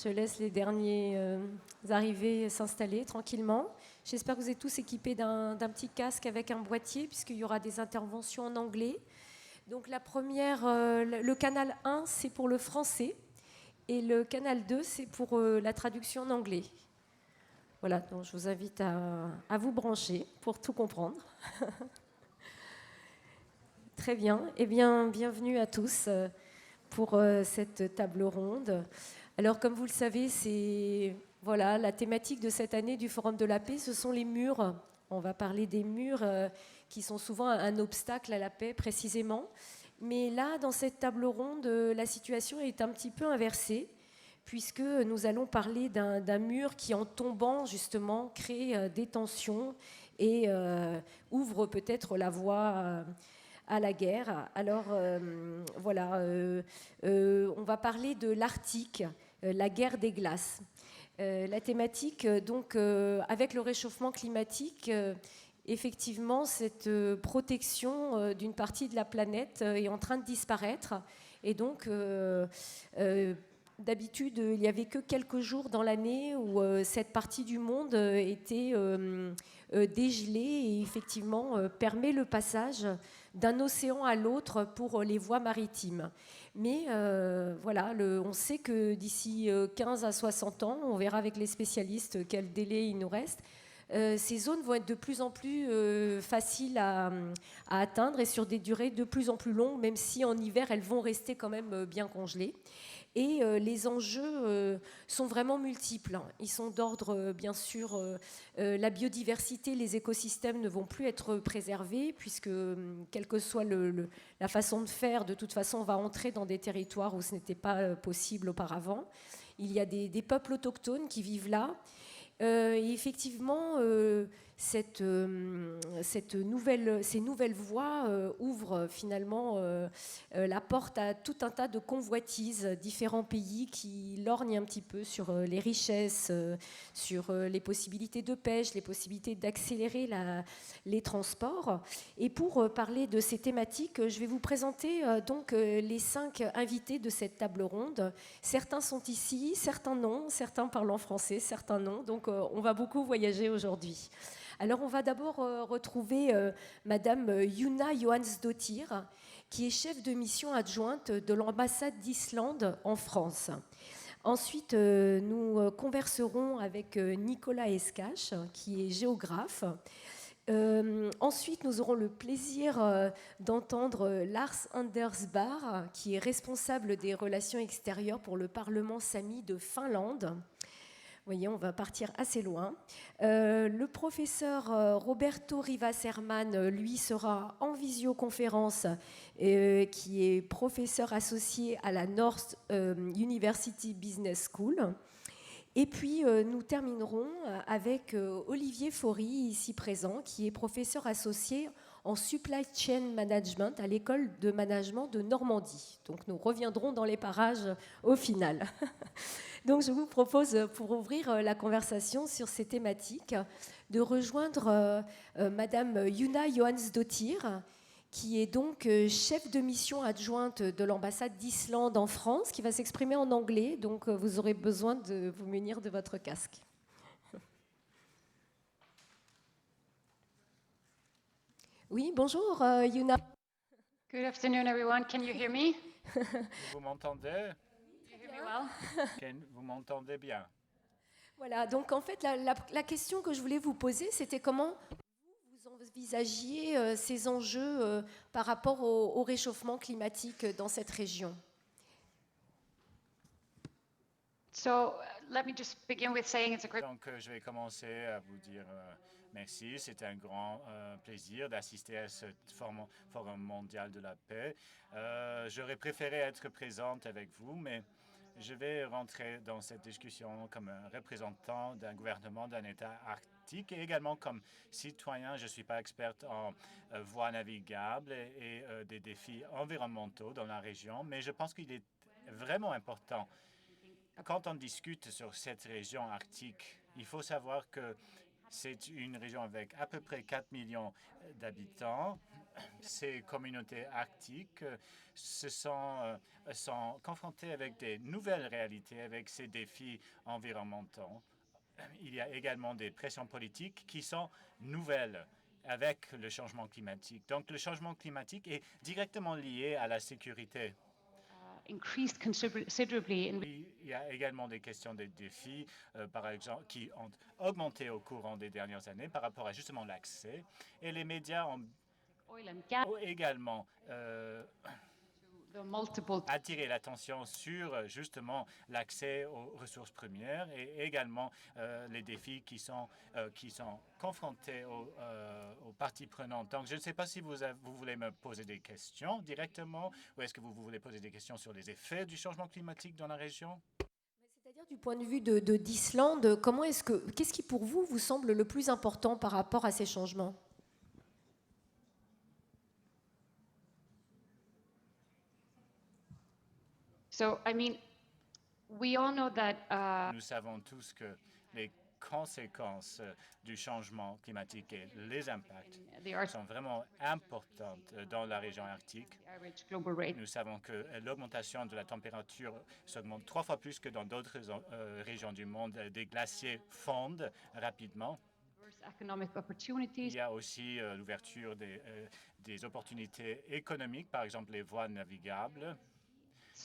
Je laisse les derniers arriver s'installer tranquillement. J'espère que vous êtes tous équipés d'un petit casque avec un boîtier, puisqu'il y aura des interventions en anglais. Donc la première, le canal 1, c'est pour le français, et le canal 2, c'est pour la traduction en anglais. Voilà, donc je vous invite à vous brancher pour tout comprendre. Très bien. Eh bien, bienvenue à tous pour cette table ronde. Alors, comme vous le savez, c'est voilà, la thématique de cette année du Forum de la paix, ce sont les murs. On va parler des murs qui sont souvent un obstacle à la paix, précisément. Mais là, dans cette table ronde, la situation est un petit peu inversée, puisque nous allons parler d'un mur qui, en tombant, justement, crée des tensions et ouvre peut-être la voie à la guerre. Alors, voilà, on va parler de l'Arctique, la guerre des glaces. La thématique, donc, avec le réchauffement climatique, effectivement, cette protection d'une partie de la planète est en train de disparaître. Et donc, d'habitude, il n'y avait que quelques jours dans l'année où cette partie du monde était dégelée et effectivement permet le passage d'un océan à l'autre pour les voies maritimes. Mais voilà, on sait que d'ici 15 à 60 ans, on verra avec les spécialistes quel délai il nous reste, ces zones vont être de plus en plus faciles à atteindre et sur des durées de plus en plus longues, même si en hiver, elles vont rester quand même bien congelées. Et les enjeux sont vraiment multiples. Ils sont d'ordre, bien sûr, la biodiversité, les écosystèmes ne vont plus être préservés, puisque, quelle que soit la façon de faire, de toute façon, on va entrer dans des territoires où ce n'était pas possible auparavant. Il y a des peuples autochtones qui vivent là. Et effectivement, ces nouvelles voies ouvrent finalement la porte à tout un tas de convoitises, différents pays qui lorgnent un petit peu sur les richesses, sur les possibilités de pêche, les possibilités d'accélérer les transports. Et pour parler de ces thématiques, je vais vous présenter donc les 5 invités de cette table ronde. Certains sont ici, certains non, certains parlent en français, certains non. Donc on va beaucoup voyager aujourd'hui. Alors on va d'abord retrouver Madame Yuna Johansdottir, qui est chef de mission adjointe de l'ambassade d'Islande en France. Ensuite, nous converserons avec Nicolas Escache, qui est géographe. Ensuite, nous aurons le plaisir d'entendre Lars Anders Bar, qui est responsable des relations extérieures pour le Parlement Sami de Finlande. Vous voyez, on va partir assez loin. Le professeur Roberto Rivas-Herman, lui, sera en visioconférence, qui est professeur associé à la North University Business School. Et puis, nous terminerons avec Olivier Faury, ici présent, qui est professeur associé en Supply Chain Management à l'école de management de Normandie. Donc, nous reviendrons dans les parages au final. Donc, je vous propose, pour ouvrir la conversation sur ces thématiques, de rejoindre Madame Yuna Johansdottir, qui est donc chef de mission adjointe de l'ambassade d'Islande en France, qui va s'exprimer en anglais. Donc, vous aurez besoin de vous munir de votre casque. Oui, bonjour Yuna. Good afternoon, everyone. Can you hear me? Vous m'entendez? Do you hear me well? Vous m'entendez bien? Voilà, donc en fait, la question que je voulais vous poser, c'était comment vous envisagiez ces enjeux par rapport au réchauffement climatique dans cette région. So let me just begin with saying it's a great. Donc, je vais commencer à vous dire merci. C'est un grand plaisir d'assister à ce Forum mondial de la paix. J'aurais préféré être présente avec vous, mais je vais rentrer dans cette discussion comme un représentant d'un gouvernement d'un État arctique et également comme citoyen. Je ne suis pas experte en voies navigables et des défis environnementaux dans la région, mais je pense qu'il est vraiment important. Quand on discute sur cette région arctique, il faut savoir que c'est une région avec à peu près 4 millions d'habitants, ces communautés arctiques sont confrontées avec des nouvelles réalités, avec ces défis environnementaux. Il y a également des pressions politiques qui sont nouvelles avec le changement climatique. Donc, le changement climatique est directement lié à la sécurité. Increased considerably in Il y a également des questions de défis, par exemple, qui ont augmenté au courant des dernières années par rapport à justement l'accès. Et les médias ont oil and gas, également the multiple attirer l'attention sur justement l'accès aux ressources premières et également les défis qui sont confrontés aux parties prenantes. Donc, je ne sais pas si vous voulez me poser des questions directement ou est-ce que vous voulez poser des questions sur les effets du changement climatique dans la région? C'est-à-dire du point de vue d'Islande, qu'est-ce qui pour vous vous semble le plus important par rapport à ces changements? So, I mean, we all know that Nous savons tous que les conséquences du changement climatique et les impacts sont vraiment importantes dans la région arctique. the average global rate Nous savons que l'augmentation de la température s'augmente 3 fois plus que dans d'autres régions du monde. Des glaciers fondent rapidement. diverse economic Il opportunities, y a aussi l'ouverture des opportunités économiques, par exemple les voies navigables.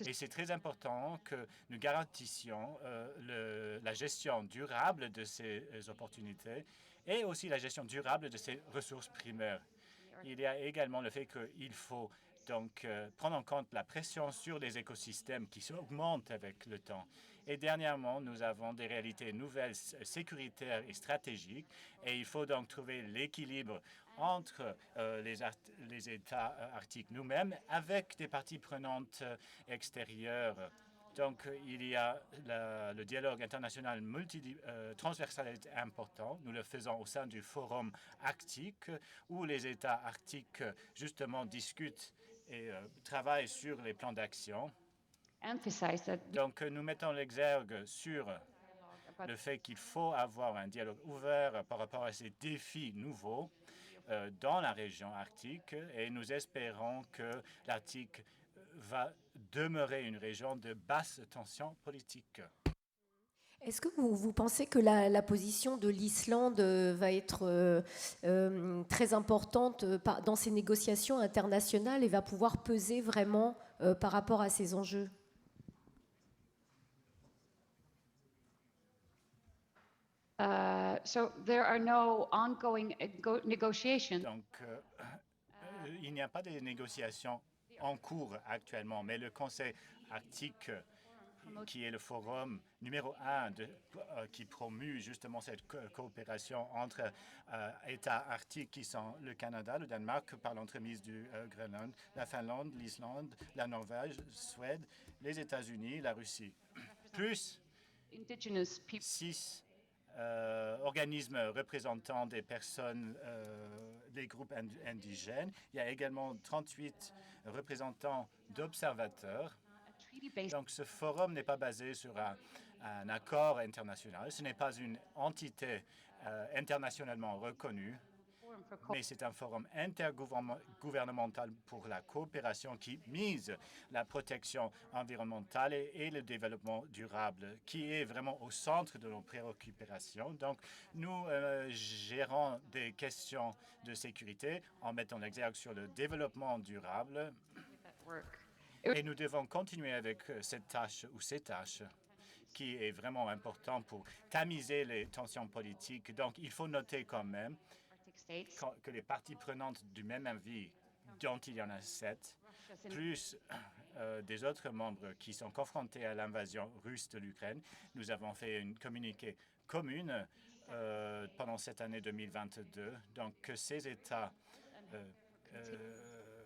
Et c'est très important que nous garantissions la gestion durable de ces opportunités et aussi la gestion durable de ces ressources primaires. Il y a également le fait qu'il faut donc prendre en compte la pression sur les écosystèmes qui augmente avec le temps. Et dernièrement, nous avons des réalités nouvelles sécuritaires et stratégiques et il faut donc trouver l'équilibre entre les États arctiques nous-mêmes avec des parties prenantes extérieures. Donc, il y a le dialogue international transversal est important. Nous le faisons au sein du Forum arctique où les États arctiques justement discutent et travaillent sur les plans d'action. emphasize that Donc, nous mettons l'exergue sur le fait qu'il faut avoir un dialogue ouvert par rapport à ces défis nouveaux dans la région arctique et nous espérons que l'Arctique va demeurer une région de basse tension politique. Est-ce que vous pensez que la position de l'Islande va être très importante dans ces négociations internationales et va pouvoir peser vraiment par rapport à ces enjeux? so there are no ongoing negotiations. Donc, il n'y a pas de négociations en cours actuellement, mais le Conseil arctique, qui est le forum numéro 1 qui promue justement cette coopération entre États arctiques qui sont le Canada, le Danemark par l'entremise du Groenland, la Finlande, l'Islande, la Norvège, la Suède, les États-Unis, la Russie, plus Indigenous people 6 organismes représentant des personnes, des groupes indigènes. Il y a également 38 représentants d'observateurs. treaty-based Donc, ce forum n'est pas basé sur un accord international. Ce n'est pas une entité internationalement reconnue, forum for mais c'est un forum intergouvernemental pour la coopération qui mise la protection environnementale et le développement durable, qui est vraiment au centre de nos préoccupations. Donc, nous gérons des questions de sécurité en mettant l'exergue sur le développement durable. that work. Et nous devons continuer avec cette tâche ou ces tâches qui est vraiment important pour tamiser les tensions politiques. Donc, il faut noter quand même Arctic states, que les parties prenantes du même avis, dont il y en a 7, Russia's in- plus des autres membres qui sont confrontés à l'invasion russe de l'Ukraine, nous avons fait une communiqué commune pendant cette année 2022. Donc, que ces États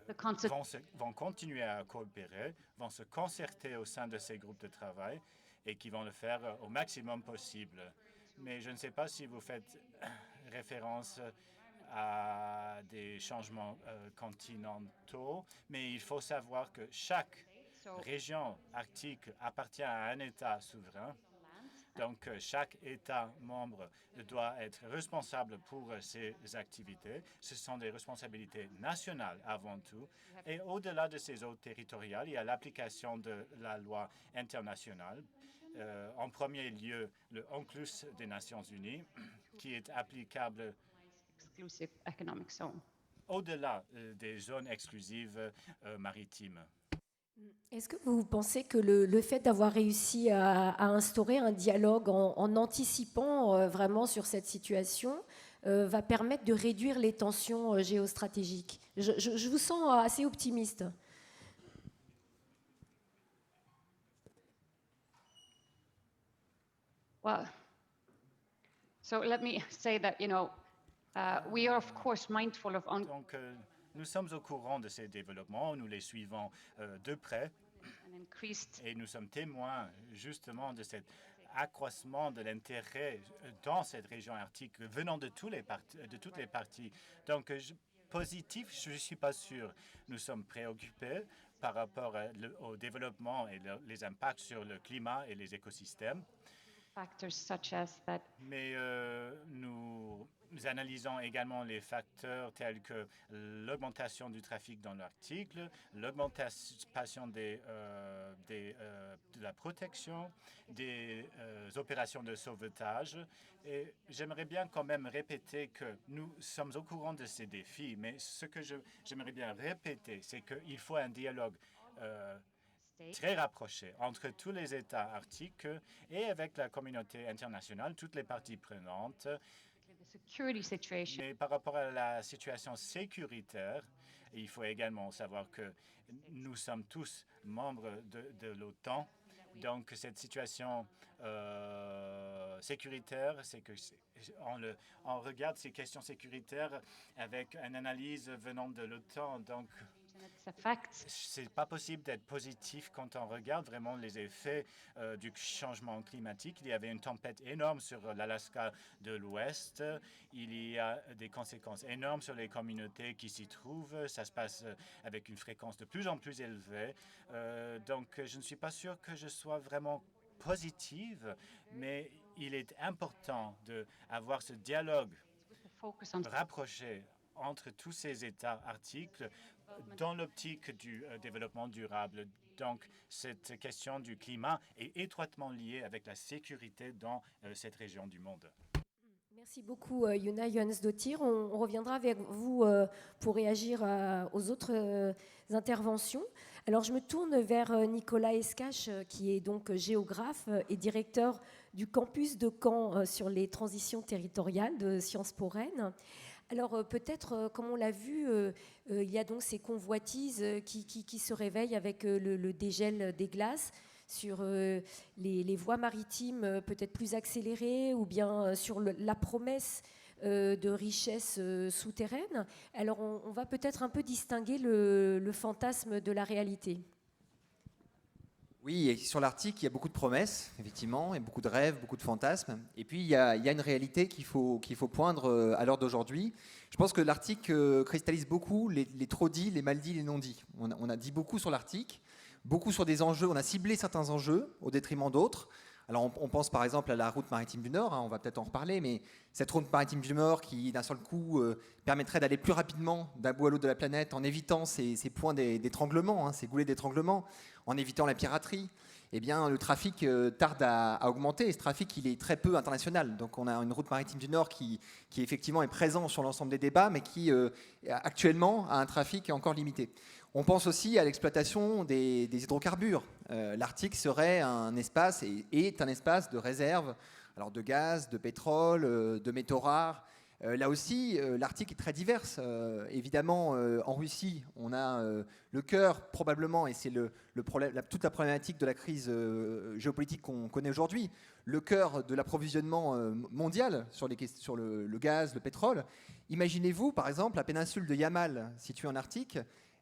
the concept vont continuer à coopérer, vont se concerter au sein de ces groupes de travail et qui vont le faire au maximum possible. Mais je ne sais pas si vous faites référence à des changements continentaux, mais il faut savoir que chaque so région arctique appartient à un État souverain. Donc, chaque État membre doit être responsable pour ses activités. Ce sont des responsabilités nationales avant tout. Et au-delà de ces eaux territoriales, il y a l'application de la loi internationale. En premier lieu, le UNCLOS des Nations Unies, qui est applicable exclusive economic zone. Au-delà des zones exclusives maritimes. Est-ce que vous pensez que le fait d'avoir réussi à instaurer un dialogue en anticipant vraiment sur cette situation va permettre de réduire les tensions géostratégiques? Je vous sens assez optimiste. Well, so let me say that, we are of course mindful of Donc, nous sommes au courant de ces développements, nous les suivons de près an increased et nous sommes témoins justement de cet accroissement de l'intérêt dans cette région arctique venant de toutes les parties. Donc, positif, je ne suis pas sûr. Nous sommes préoccupés par rapport au développement et les impacts sur le climat et les écosystèmes. factors such as that Mais nous analysons également les facteurs tels que l'augmentation du trafic dans l'Arctique, l'augmentation de la protection, des opérations de sauvetage. Et j'aimerais bien quand même répéter que nous sommes au courant de ces défis, mais ce que j'aimerais bien répéter, c'est qu'il faut un dialogue très rapproché entre tous les États arctiques et avec la communauté internationale, toutes les parties prenantes. the security situation Mais par rapport à la situation sécuritaire, il faut également savoir que nous sommes tous membres de l'OTAN. Donc, cette situation sécuritaire, c'est que on regarde ces questions sécuritaires avec une analyse venant de l'OTAN. Donc, its effects c'est pas possible d'être positif quand on regarde vraiment les effets du changement climatique. Il y avait une tempête énorme sur l'Alaska de l'Ouest. Il y a des conséquences énormes sur les communautés qui s'y trouvent. Ça se passe avec une fréquence de plus en plus élevée. Donc, je ne suis pas sûr que je sois vraiment positive, mais il est important d'avoir ce dialogue with the focus on rapproché entre tous ces États arctiques dans l'optique du développement durable. Donc, cette question du climat est étroitement liée avec la sécurité dans cette région du monde. Merci beaucoup, Yuna Johansdottir. On reviendra avec vous pour réagir aux autres interventions. Alors, je me tourne vers Nicolas Escache, qui est donc géographe et directeur du campus de Caen sur les transitions territoriales de Sciences Po Rennes. Alors peut-être, comme on l'a vu, il y a donc ces convoitises qui se réveillent avec le dégel des glaces sur les voies maritimes peut-être plus accélérées ou bien sur la promesse de richesses souterraines. Alors on va peut-être un peu distinguer le fantasme de la réalité. Oui, et sur l'Arctique, il y a beaucoup de promesses, effectivement, et beaucoup de rêves, beaucoup de fantasmes. Et puis, il y a une réalité qu'il faut poindre à l'heure d'aujourd'hui. Je pense que l'Arctique cristallise beaucoup les trop-dits, les mal-dits, les non-dits. On a dit beaucoup sur l'Arctique, beaucoup sur des enjeux. On a ciblé certains enjeux au détriment d'autres. Alors, on pense par exemple à la route maritime du Nord, on va peut-être en reparler, mais cette route maritime du Nord qui, d'un seul coup, permettrait d'aller plus rapidement d'un bout à l'autre de la planète en évitant ces points d'étranglement, ces goulets d'étranglement, en évitant la piraterie, eh bien, le trafic tarde à augmenter. Et ce trafic, il est très peu international. Donc, on a une route maritime du Nord qui effectivement est présent sur l'ensemble des débats, mais qui, actuellement, a un trafic encore limité. On pense aussi à l'exploitation des hydrocarbures. L'Arctique serait un espace et est un espace de réserve, alors de gaz, de pétrole, de métaux rares. Là aussi, l'Arctique est très diverse. Évidemment, en Russie, on a le cœur probablement, et c'est toute la problématique de la crise géopolitique qu'on connaît aujourd'hui, le cœur de l'approvisionnement mondial sur le gaz, le pétrole. Imaginez-vous, par exemple, la péninsule de Yamal, située en Arctique,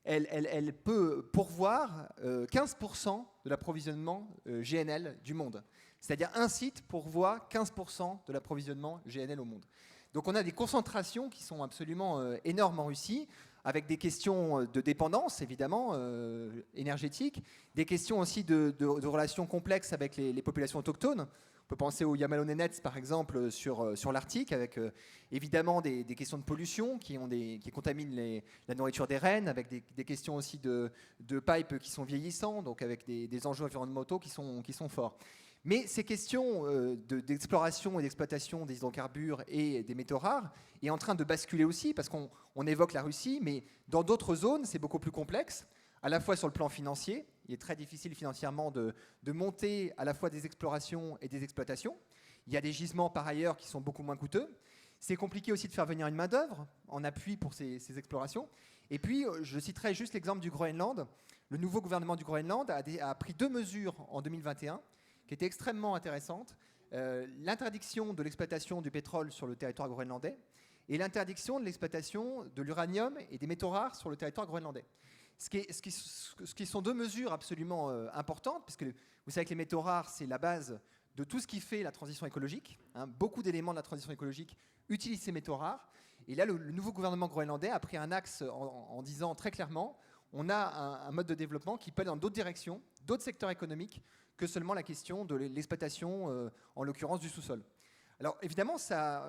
elle peut pourvoir 15% de l'approvisionnement GNL du monde. C'est-à-dire un site pourvoit 15% de l'approvisionnement GNL au monde. Donc on a des concentrations qui sont absolument énormes en Russie, avec des questions de dépendance, évidemment, énergétique, des questions aussi de relations complexes avec les populations autochtones. On peut penser au Yamalone Nets, par exemple, sur l'Arctique, avec évidemment des questions de pollution qui contaminent la nourriture des rennes, avec des questions aussi de pipes qui sont vieillissants, donc avec des enjeux environnementaux qui sont forts. Mais ces questions d'exploration et d'exploitation des hydrocarbures et des métaux rares est en train de basculer aussi, parce qu'on évoque la Russie, mais dans d'autres zones, c'est beaucoup plus complexe, à la fois sur le plan financier. Il est très difficile financièrement de monter à la fois des explorations et des exploitations. Il y a des gisements par ailleurs qui sont beaucoup moins coûteux. C'est compliqué aussi de faire venir une main-d'œuvre en appui pour ces explorations. Et puis, je citerai juste l'exemple du Groenland. Le nouveau gouvernement du Groenland a pris 2 mesures en 2021 qui étaient extrêmement intéressantes. L'interdiction de l'exploitation du pétrole sur le territoire groenlandais et l'interdiction de l'exploitation de l'uranium et des métaux rares sur le territoire groenlandais. Ce qui sont 2 mesures absolument importantes, puisque vous savez que les métaux rares, c'est la base de tout ce qui fait la transition écologique. Beaucoup d'éléments de la transition écologique utilisent ces métaux rares. Et là, le nouveau gouvernement groenlandais a pris un axe en disant très clairement, on a un mode de développement qui peut aller dans d'autres directions, d'autres secteurs économiques, que seulement la question de l'exploitation, en l'occurrence du sous-sol. Alors évidemment,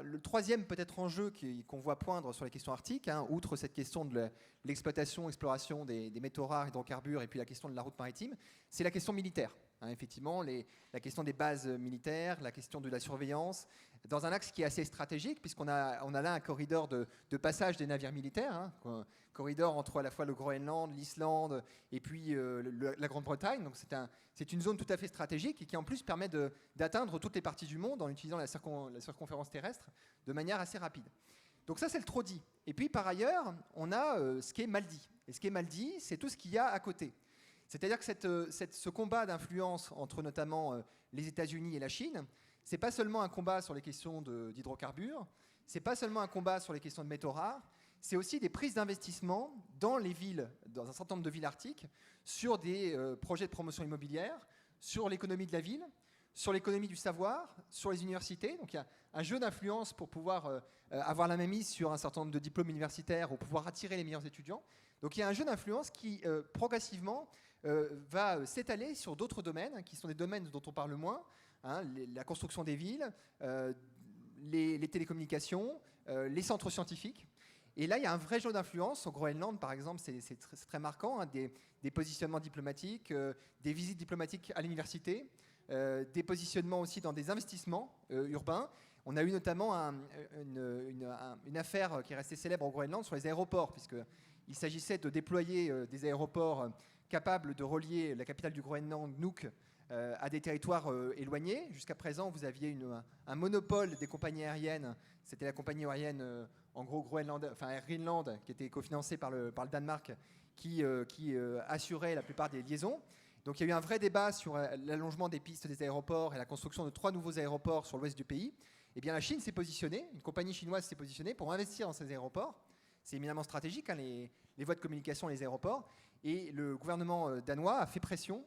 le troisième peut-être enjeu qu'on voit poindre sur les questions arctiques, outre cette question de l'exploitation, exploration des métaux rares, hydrocarbures, et puis la question de la route maritime, c'est la question militaire. Effectivement, la question des bases militaires, la question de la surveillance, dans un axe qui est assez stratégique, puisqu'on a là un corridor de passage des navires militaires, corridor entre à la fois le Groenland, l'Islande et puis la Grande-Bretagne. Donc c'est une zone tout à fait stratégique et qui en plus permet d'atteindre toutes les parties du monde en utilisant la circonférence terrestre de manière assez rapide. Donc ça, c'est le trop dit. Et puis par ailleurs, on a ce qui est mal dit. Et ce qui est mal dit, c'est tout ce qu'il y a à côté. C'est-à-dire que ce combat d'influence entre notamment les États-Unis et la Chine, c'est pas seulement un combat sur les questions d'hydrocarbures, c'est pas seulement un combat sur les questions de métaux rares, c'est aussi des prises d'investissement dans les villes, dans un certain nombre de villes arctiques, sur des projets de promotion immobilière, sur l'économie de la ville, sur l'économie du savoir, sur les universités. Donc il y a un jeu d'influence pour pouvoir avoir la mainmise sur un certain nombre de diplômes universitaires ou pouvoir attirer les meilleurs étudiants. Donc il y a un jeu d'influence qui progressivement va s'étaler sur d'autres domaines, qui sont des domaines dont on parle moins, la construction des villes, les télécommunications, les centres scientifiques. Et là, il y a un vrai jeu d'influence. Au Groenland, par exemple, c'est très marquant, des positionnements diplomatiques, des visites diplomatiques à l'université, des positionnements aussi dans des investissements urbains. On a eu notamment une affaire qui est restée célèbre au Groenland sur les aéroports, puisqu'il s'agissait de déployer des aéroports capables de relier la capitale du Groenland, Nuuk, à des territoires éloignés. Jusqu'à présent, vous aviez un monopole des compagnies aériennes. C'était la compagnie aérienne, en gros, Air Greenland, qui était cofinancée par le Danemark, qui assurait la plupart des liaisons. Donc il y a eu un vrai débat sur l'allongement des pistes des aéroports et la construction de 3 nouveaux aéroports sur l'ouest du pays. Eh bien, la Chine s'est positionnée, une compagnie chinoise s'est positionnée pour investir dans ces aéroports. C'est éminemment stratégique, les voies de communication, les aéroports. Et le gouvernement danois a fait pression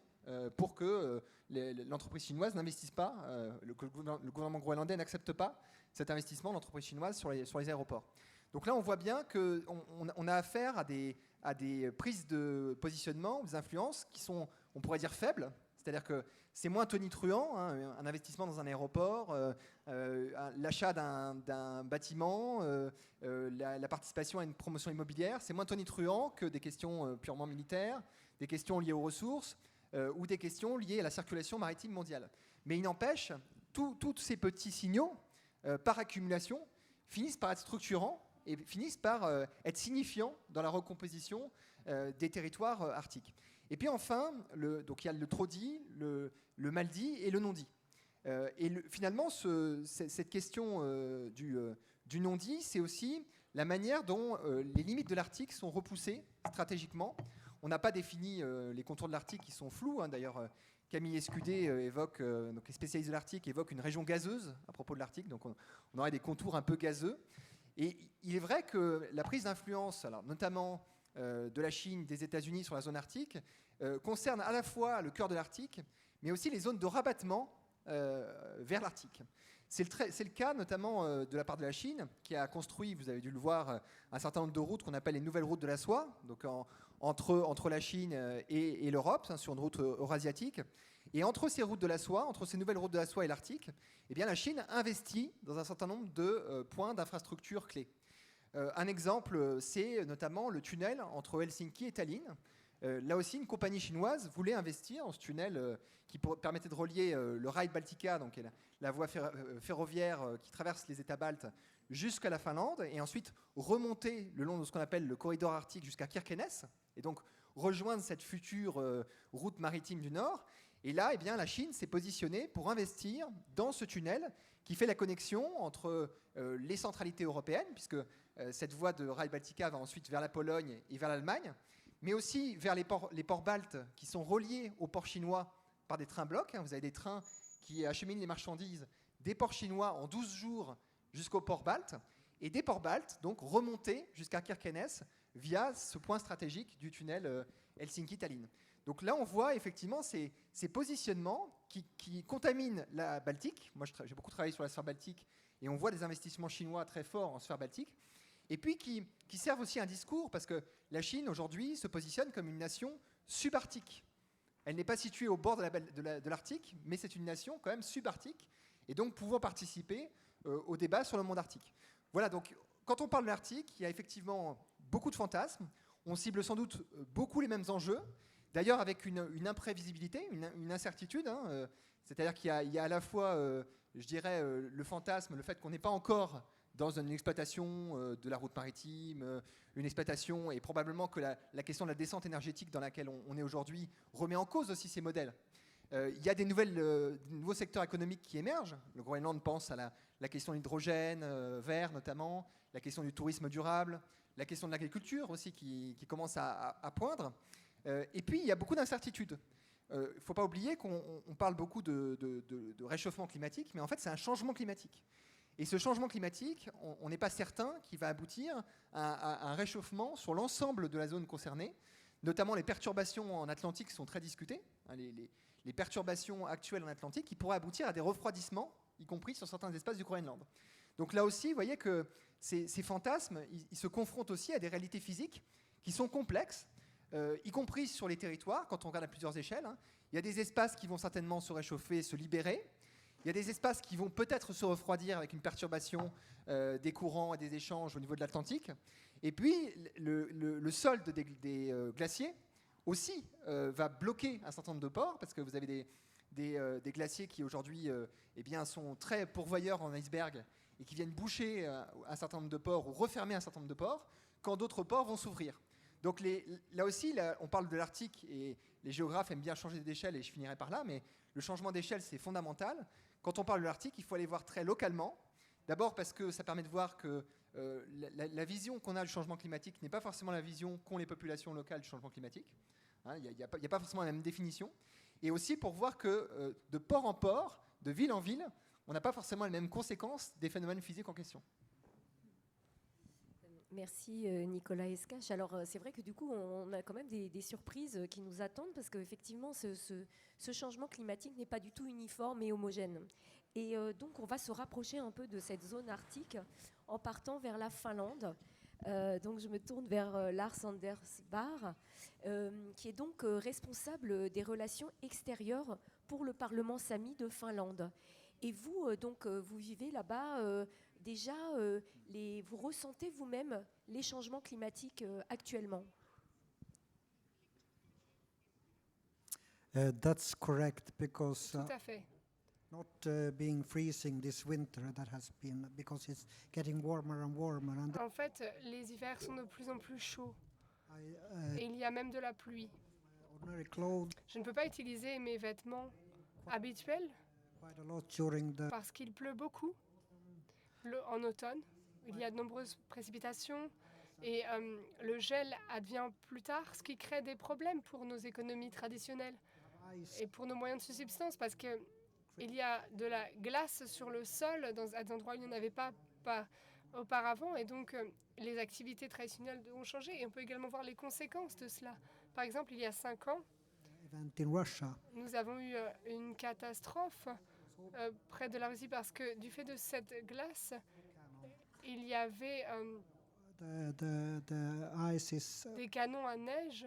pour que l'entreprise chinoise n'investisse pas, le gouvernement groenlandais n'accepte pas cet investissement de l'entreprise chinoise sur les aéroports. Donc là, on voit bien qu'on a affaire à des prises de positionnement, des influences qui sont, on pourrait dire, faibles. C'est-à-dire que c'est moins tonitruant, un investissement dans un aéroport, l'achat d'un bâtiment, la participation à une promotion immobilière, c'est moins tonitruant que des questions purement militaires, des questions liées aux ressources ou des questions liées à la circulation maritime mondiale. Mais il n'empêche, tous ces petits signaux, par accumulation, finissent par être structurants et finissent par être signifiants dans la recomposition des territoires arctiques. Et puis enfin, donc il y a le trop dit, le mal dit et le non dit. Et finalement, cette question du non dit, c'est aussi la manière dont les limites de l'Arctique sont repoussées stratégiquement. On n'a pas défini les contours de l'Arctique qui sont flous. D'ailleurs, Camille Escudé évoque, donc les spécialistes de l'Arctique évoquent une région gazeuse à propos de l'Arctique. Donc on aurait des contours un peu gazeux. Et il est vrai que la prise d'influence, alors notamment de la Chine, des États-Unis sur la zone arctique, concerne à la fois le cœur de l'Arctique, mais aussi les zones de rabattement vers l'Arctique. C'est le cas notamment de la part de la Chine, qui a construit, vous avez dû le voir, un certain nombre de routes qu'on appelle les nouvelles routes de la soie, donc entre la Chine et l'Europe, sur une route eurasiatique. Et entre ces routes de la soie, entre ces nouvelles routes de la soie et l'Arctique, eh bien, la Chine investit dans un certain nombre de points d'infrastructures clés. Un exemple, c'est notamment le tunnel entre Helsinki et Tallinn. Là aussi, une compagnie chinoise voulait investir dans ce tunnel qui permettait de relier le Rail Baltica, donc la voie ferroviaire qui traverse les États baltes, jusqu'à la Finlande, et ensuite remonter le long de ce qu'on appelle le corridor arctique jusqu'à Kirkenes, et donc rejoindre cette future route maritime du Nord. Et là, eh bien, la Chine s'est positionnée pour investir dans ce tunnel qui fait la connexion entre les centralités européennes, puisque cette voie de Rail Baltica va ensuite vers la Pologne et vers l'Allemagne, mais aussi vers les ports baltes qui sont reliés aux ports chinois par des trains blocs. Vous avez des trains qui acheminent les marchandises des ports chinois en 12 jours jusqu'aux ports baltes, et des ports baltes, donc remontés jusqu'à Kirkenes via ce point stratégique du tunnel Helsinki-Tallinn. Donc là, on voit effectivement ces positionnements qui contaminent la Baltique. Moi, j'ai beaucoup travaillé sur la sphère baltique, et on voit des investissements chinois très forts en sphère baltique, et puis qui servent aussi un discours, parce que la Chine, aujourd'hui, se positionne comme une nation subarctique. Elle n'est pas située au bord de l'Arctique, mais c'est une nation quand même subarctique, et donc pouvant participer au débat sur le monde arctique. Voilà, donc quand on parle de l'Arctique, il y a effectivement beaucoup de fantasmes, on cible sans doute beaucoup les mêmes enjeux, d'ailleurs avec une imprévisibilité, une incertitude, c'est-à-dire qu'il y a à la fois, je dirais, le fantasme, le fait qu'on n'est pas encore dans une exploitation de la route maritime, une exploitation, et probablement que la question de la descente énergétique dans laquelle on est aujourd'hui remet en cause aussi ces modèles. Il y a des nouveaux secteurs économiques qui émergent. Le Groenland pense à la question de l'hydrogène vert notamment, la question du tourisme durable, la question de l'agriculture aussi qui commence à poindre. Et puis il y a beaucoup d'incertitudes. Il ne faut pas oublier qu'on parle beaucoup de réchauffement climatique, mais en fait c'est un changement climatique. Et ce changement climatique, on n'est pas certain qu'il va aboutir à un réchauffement sur l'ensemble de la zone concernée, notamment les perturbations en Atlantique sont très discutées, les perturbations actuelles en Atlantique qui pourraient aboutir à des refroidissements, y compris sur certains espaces du Groenland. Donc là aussi, vous voyez que ces fantasmes, ils se confrontent aussi à des réalités physiques qui sont complexes, y compris sur les territoires, quand on regarde à plusieurs échelles. Il y a des espaces qui vont certainement se réchauffer, se libérer. Il y a des espaces qui vont peut-être se refroidir avec une perturbation des courants et des échanges au niveau de l'Atlantique. Et puis, le solde des glaciers aussi va bloquer un certain nombre de ports, parce que vous avez des glaciers qui aujourd'hui eh bien, sont très pourvoyeurs en iceberg et qui viennent boucher un certain nombre de ports ou refermer un certain nombre de ports, quand d'autres ports vont s'ouvrir. Donc là aussi, on parle de l'Arctique, et les géographes aiment bien changer d'échelle, et je finirai par là, mais le changement d'échelle, c'est fondamental. Quand on parle de l'Arctique, il faut aller voir très localement. D'abord parce que ça permet de voir que la vision qu'on a du changement climatique n'est pas forcément la vision qu'ont les populations locales du changement climatique. Il n'y a pas forcément la même définition. Et aussi pour voir que de port en port, de ville en ville, on n'a pas forcément les mêmes conséquences des phénomènes physiques en question. Merci Nicolas Escache. Alors c'est vrai que du coup on a quand même des surprises qui nous attendent, parce qu'effectivement ce changement climatique n'est pas du tout uniforme et homogène. Et donc on va se rapprocher un peu de cette zone arctique en partant vers la Finlande. Donc je me tourne vers Lars Anders Barr, qui est donc responsable des relations extérieures pour le Parlement Sami de Finlande. Et vous, vous vivez là-bas déjà, vous ressentez vous-même les changements climatiques actuellement? That's correct, because Tout à fait. not being freezing this winter, that has been because it's getting warmer and warmer, and En fait, les hivers sont de plus en plus chauds I et il y a même de la pluie. ordinary clothes Je ne peux pas utiliser mes vêtements habituels quite a lot during the parce qu'il pleut beaucoup en automne. Il y a de nombreuses précipitations et le gel advient plus tard, ce qui crée des problèmes pour nos économies traditionnelles ice. et pour nos moyens de subsistance, parce que il y a de la glace sur le sol à des endroits où il n'y en avait pas auparavant, et donc les activités traditionnelles ont changé, et on peut également voir les conséquences de cela. Par exemple, il y a 5 ans, Event in Russia. nous avons eu une catastrophe près de la Russie, parce que du fait de cette glace, il y avait The ice is des canons à neige,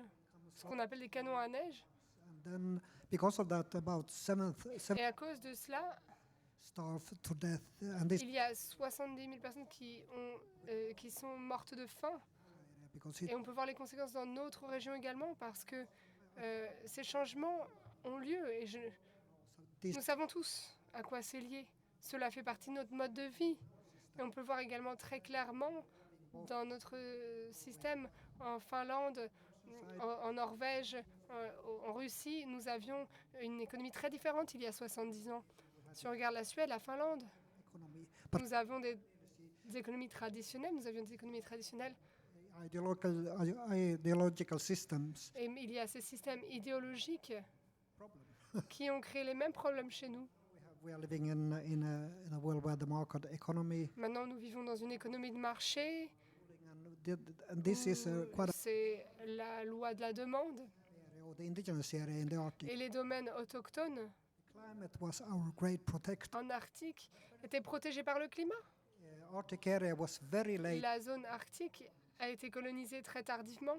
ce qu'on appelle des canons à neige, and then Because of that, about seven Et à cause de cela, starved to death, and this il y a 70 000 personnes qui sont mortes de faim. because Et on peut voir les conséquences dans notre région également parce que ces changements ont lieu et this nous savons tous à quoi c'est lié. Cela fait partie de notre mode de vie. Et on peut le voir également très clairement dans notre système en Finlande, en Norvège, en Russie. Nous avions une économie très différente il y a 70 ans. Si on regarde la Suède, la Finlande, economy, but nous avons des économies traditionnelles. Nous avions des économies traditionnelles. ideological systems Et il y a ces systèmes idéologiques qui ont créé les mêmes problèmes chez nous. we are living in a world where the market economy, Maintenant, nous vivons dans une économie de marché. and this is quite C'est la loi de la demande. the indigenous area in the Arctic. Et les domaines autochtones Climate was our great protector. en Arctique étaient protégés par le climat. Arctic area was very late. La zone arctique a été colonisée très tardivement.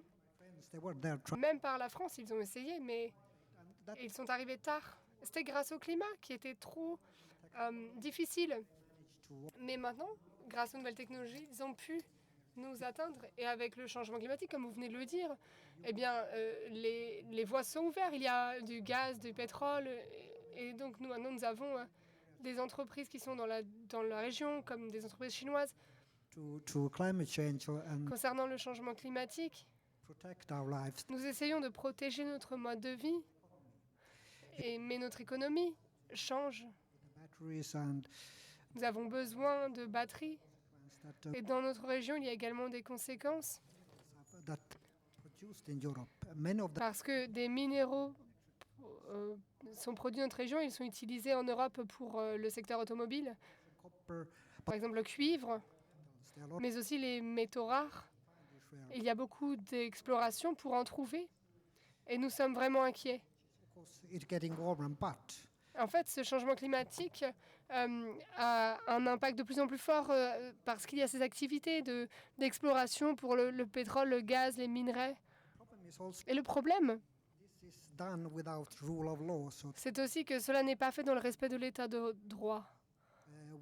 They were there Même par la France, ils ont essayé, mais that ils sont arrivés tard. C'était grâce au climat qui était trop difficile. Mais maintenant, grâce aux nouvelles technologies, ils ont pu nous atteindre. Et avec le changement climatique, comme vous venez de le dire, eh bien, les voies sont ouvertes. Il y a du gaz, du pétrole. Et donc, maintenant, nous avons des entreprises qui sont dans la région, comme des entreprises chinoises. to climate change and Concernant le changement climatique, protect our lives. nous essayons de protéger notre mode de vie. Mais notre économie change. Batteries and Nous avons besoin de batteries. that Et dans notre région, il y a également des conséquences that produced in Europe. Many of them parce que des minéraux sont produits dans notre région. Ils sont utilisés en Europe pour le secteur automobile. copper, Par exemple, le cuivre, there are a lot mais aussi les métaux rares. where Il y a beaucoup d'explorations pour en trouver. Et nous sommes vraiment inquiets. of course it's getting warmer, but En fait, ce changement climatique a un impact de plus en plus fort parce qu'il y a ces activités d'exploration pour le pétrole, le gaz, les minerais. problem is also Et le problème, this is done without rule of law. So c'est aussi que cela n'est pas fait dans le respect de l'état de droit.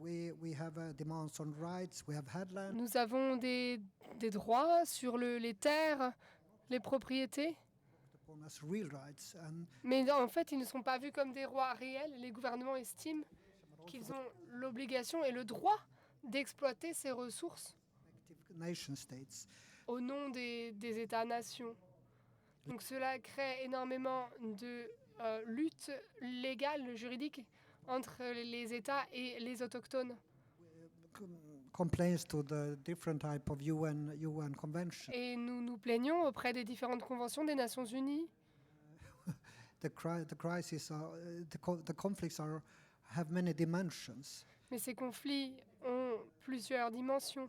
we have demands on rights. We have had land. Nous avons des droits sur les terres, les propriétés, Upon us real rights, and mais en fait, ils ne sont pas vus comme des droits réels. Les gouvernements estiment qu'ils ont l'obligation et le droit d'exploiter ces ressources active nation states. au nom des États-nations. Donc cela crée énormément de luttes légales, juridiques entre les États et les autochtones. Complaints to the different type of UN convention. Et nous nous plaignons auprès des différentes conventions des Nations Unies. The crisis, the conflicts have many dimensions. Mais ces conflits ont plusieurs dimensions.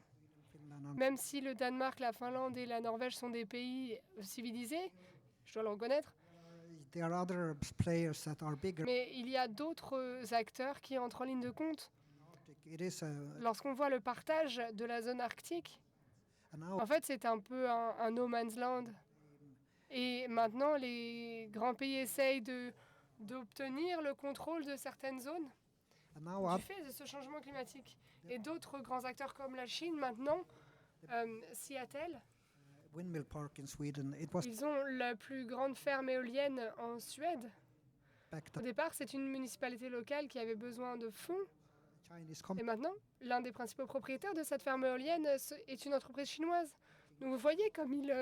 Finland and Même si le Danemark, la Finlande et la Norvège sont des pays civilisés, je dois le reconnaître, there are other players that are bigger. mais il y a d'autres acteurs qui entrent en ligne de compte. It is Lorsqu'on voit le partage de la zone arctique, now en fait, c'est un peu un no man's land. Et maintenant, les grands pays essayent d'obtenir le contrôle de certaines zones du fait de ce changement climatique. Et d'autres grands acteurs comme la Chine, maintenant, Seattle, windmill park in Sweden. It was ils ont la plus grande ferme éolienne en Suède. backed Au up départ, c'est une municipalité locale qui avait besoin de fonds. Chinese Et company. maintenant, l'un des principaux propriétaires de cette ferme éolienne est une entreprise chinoise. Donc vous voyez comme ils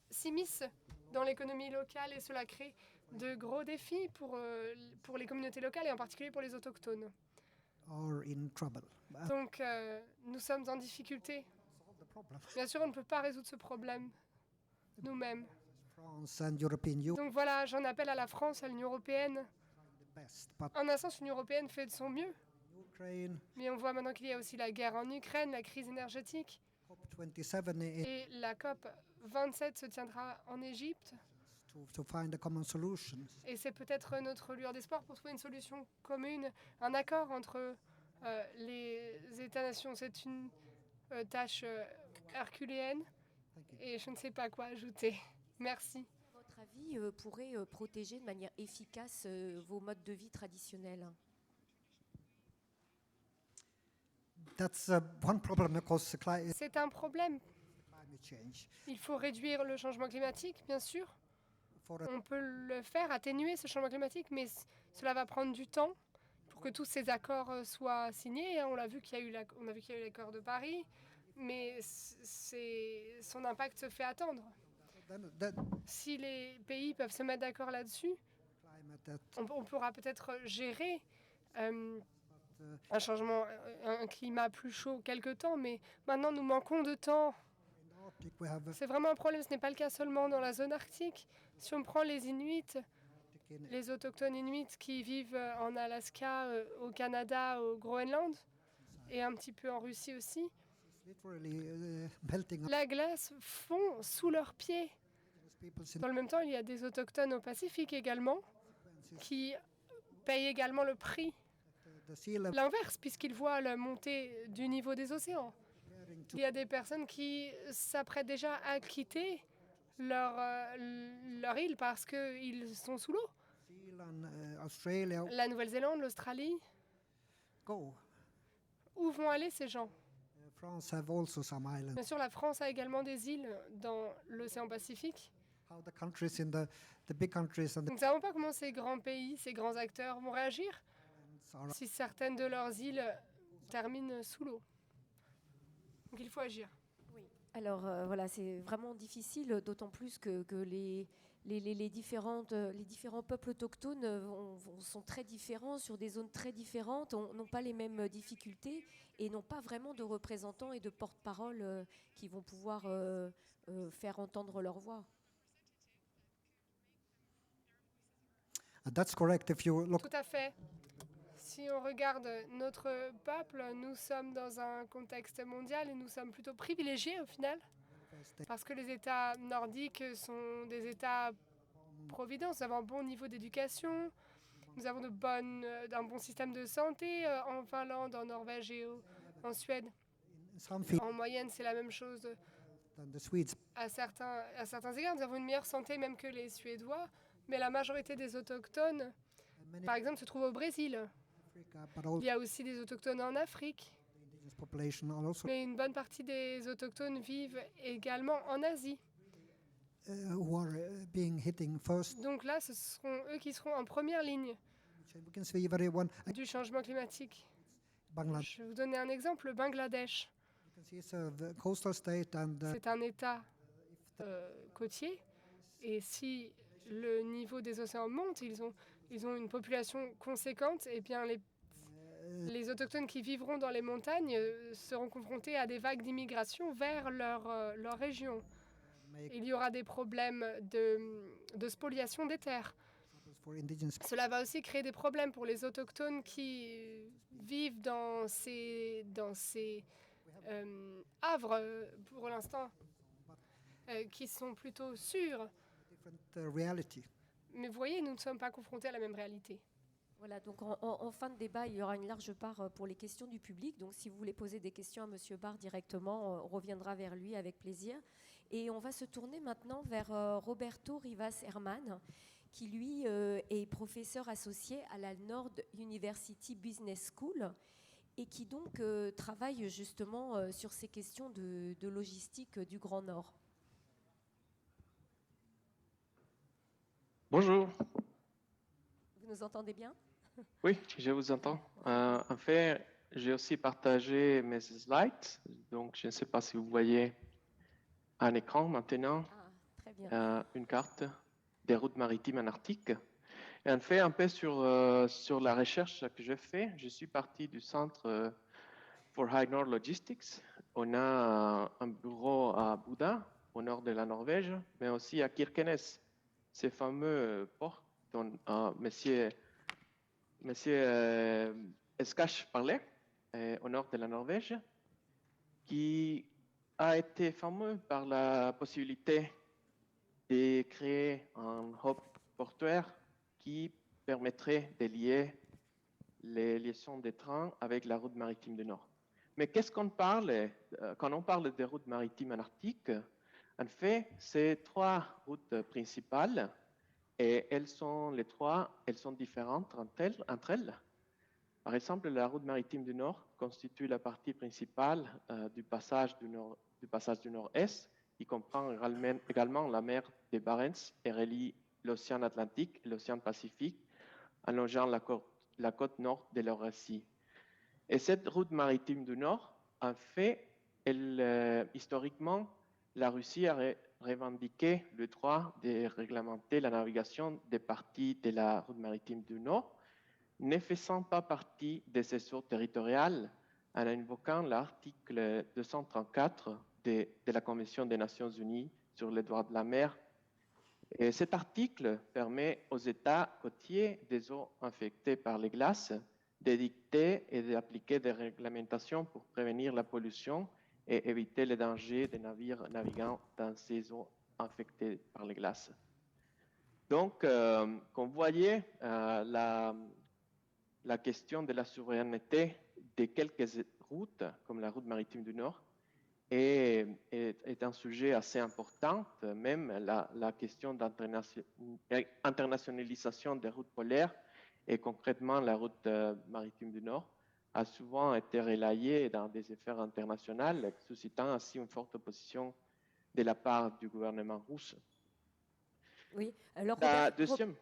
s'immiscent dans l'économie locale et cela crée de gros défis pour les communautés locales et en particulier pour les autochtones. Are in trouble. Donc nous sommes en difficulté. The problem. Bien sûr, on ne peut pas résoudre ce problème nous-mêmes. France and European Union Donc voilà, j'en appelle à la France, à l'Union européenne. the best, but En un sens, l'Union européenne fait de son mieux. Ukraine, Mais on voit maintenant qu'il y a aussi la guerre en Ukraine, la crise énergétique. COP27 Et la COP 27 se tiendra en Égypte. to find a common solution. Et c'est peut-être notre lueur d'espoir pour trouver une solution commune, un accord entre les États-nations. C'est une tâche herculéenne Thank you. et je ne sais pas quoi ajouter. Merci. Votre avis, pourrait protéger de manière efficace vos modes de vie traditionnels? That's one problem, of course, C'est un problème. climate change. Il faut réduire le changement climatique, bien sûr. On peut le faire, atténuer ce changement climatique, mais cela va prendre du temps pour que tous ces accords soient signés. On a vu qu'il y a eu l'accord de Paris, mais son impact se fait attendre. That Si les pays peuvent se mettre d'accord là-dessus, climate that on pourra peut-être gérer un changement, un climat plus chaud quelque temps, mais maintenant nous manquons de temps. in the Arctic we have C'est vraiment un problème, ce n'est pas le cas seulement dans la zone arctique. Si on prend les Inuits, les autochtones Inuits qui vivent en Alaska, au Canada, au Groenland, et un petit peu en Russie aussi, literally melting. la glace fond sous leurs pieds. People Dans le même temps, il y a des autochtones au Pacifique également, qui payent également le prix, the sea level l'inverse, puisqu'ils voient la montée du niveau des océans. preparing to Il y a des personnes qui s'apprêtent déjà à quitter leur île parce qu'ils sont sous l'eau. Zealand, Australia La Nouvelle-Zélande, l'Australie, go. où vont aller ces gens? France have also some islands. Bien sûr, la France a également des îles dans l'océan Pacifique. How the countries in the big countries and the Nous ne savons pas comment ces grands pays, ces grands acteurs vont réagir islands are si certaines de leurs îles terminent sous l'eau. Donc il faut agir. Alors voilà, c'est vraiment difficile, d'autant plus que les différents peuples autochtones sont très différents, sur des zones très différentes, n'ont pas les mêmes difficultés et n'ont pas vraiment de représentants et de porte-parole qui vont pouvoir faire entendre leur voix. that's correct. If you look Tout à fait. Si on regarde notre peuple, nous sommes dans un contexte mondial et nous sommes plutôt privilégiés au final, parce que les États nordiques sont des États providence. Nous avons un bon niveau d'éducation, nous avons un bon système de santé en Finlande, en Norvège et en Suède. in some fields En moyenne, c'est la même chose than the Swedes, à certains égards. Nous avons une meilleure santé même que les Suédois, mais la majorité des autochtones, and many par exemple, se trouvent au Brésil. Africa, but also Il y a aussi des autochtones en Afrique, the indigenous population are also mais une bonne partie des autochtones vivent également en Asie. who are being hitting first. Donc là, ce seront eux qui seront en première ligne We can see very one du changement climatique. Bangladesh. Je vais vous donner un exemple, le Bangladesh. You can see it's a coastal state and C'est un État côtier. Et si le niveau des océans monte, ils ont une population conséquente, et bien les autochtones qui vivront dans les montagnes seront confrontés à des vagues d'immigration vers leur région. make Il y aura des problèmes de spoliation des terres. for indigenous Cela va aussi créer des problèmes pour les autochtones qui vivent dans ces havres, pour l'instant, qui sont plutôt sûrs. different reality. Mais vous voyez, nous ne sommes pas confrontés à la même réalité. Voilà, donc en fin de débat, il y aura une large part pour les questions du public. Donc si vous voulez poser des questions à M. Barr directement, on reviendra vers lui avec plaisir. Et on va se tourner maintenant vers Roberto Rivas Herman, qui lui est professeur associé à la Nord University Business School et qui donc travaille justement sur ces questions de logistique du Grand Nord. Bonjour. Vous nous entendez bien ? Oui, je vous entends. En fait, j'ai aussi partagé mes slides, donc je ne sais pas si vous voyez un écran maintenant, Ah, très bien. une carte des routes maritimes en Arctique. Et en fait, un peu sur la recherche que je fais, je suis parti du Centre for High Nord Logistics. On a un bureau à Buda, au nord de la Norvège, mais aussi à Kirkenes, ces fameux ports dont Monsieur Eskash parlait, au nord de la Norvège, qui a été fameux par la possibilité de créer un hub portuaire qui permettrait de lier les liaisons des trains avec la route maritime du Nord. Mais qu'est-ce qu'on parle quand on parle des routes maritimes en Arctique? En fait, c'est trois routes principales Et elles sont différentes entre elles. Par exemple, la route maritime du Nord constitue la partie principale du passage du Nord-Est, qui comprend également la mer des Barents et relie l'océan Atlantique et l'océan Pacifique, allongeant la côte nord de l'Eurasie. Et cette route maritime du Nord, en fait, historiquement, la Russie a revendiqué le droit de réglementer la navigation des parties de la route maritime du Nord, ne faisant pas partie de ses eaux territoriales, en invoquant l'article 234 de la Convention des Nations Unies sur les droits de la mer. Et cet article permet aux États côtiers des eaux infectées par les glaces d'édicter et d'appliquer des réglementations pour prévenir la pollution et éviter les dangers des navires naviguant dans ces eaux infectées par les glaces. Donc, comme vous voyez, la question de la souveraineté de quelques routes, comme la route maritime du Nord, est un sujet assez important. Même la question d'internationalisation des routes polaires, et concrètement la route maritime du Nord, a souvent été relayée dans des affaires internationales, suscitant ainsi une forte opposition de la part du gouvernement russe. Oui, alors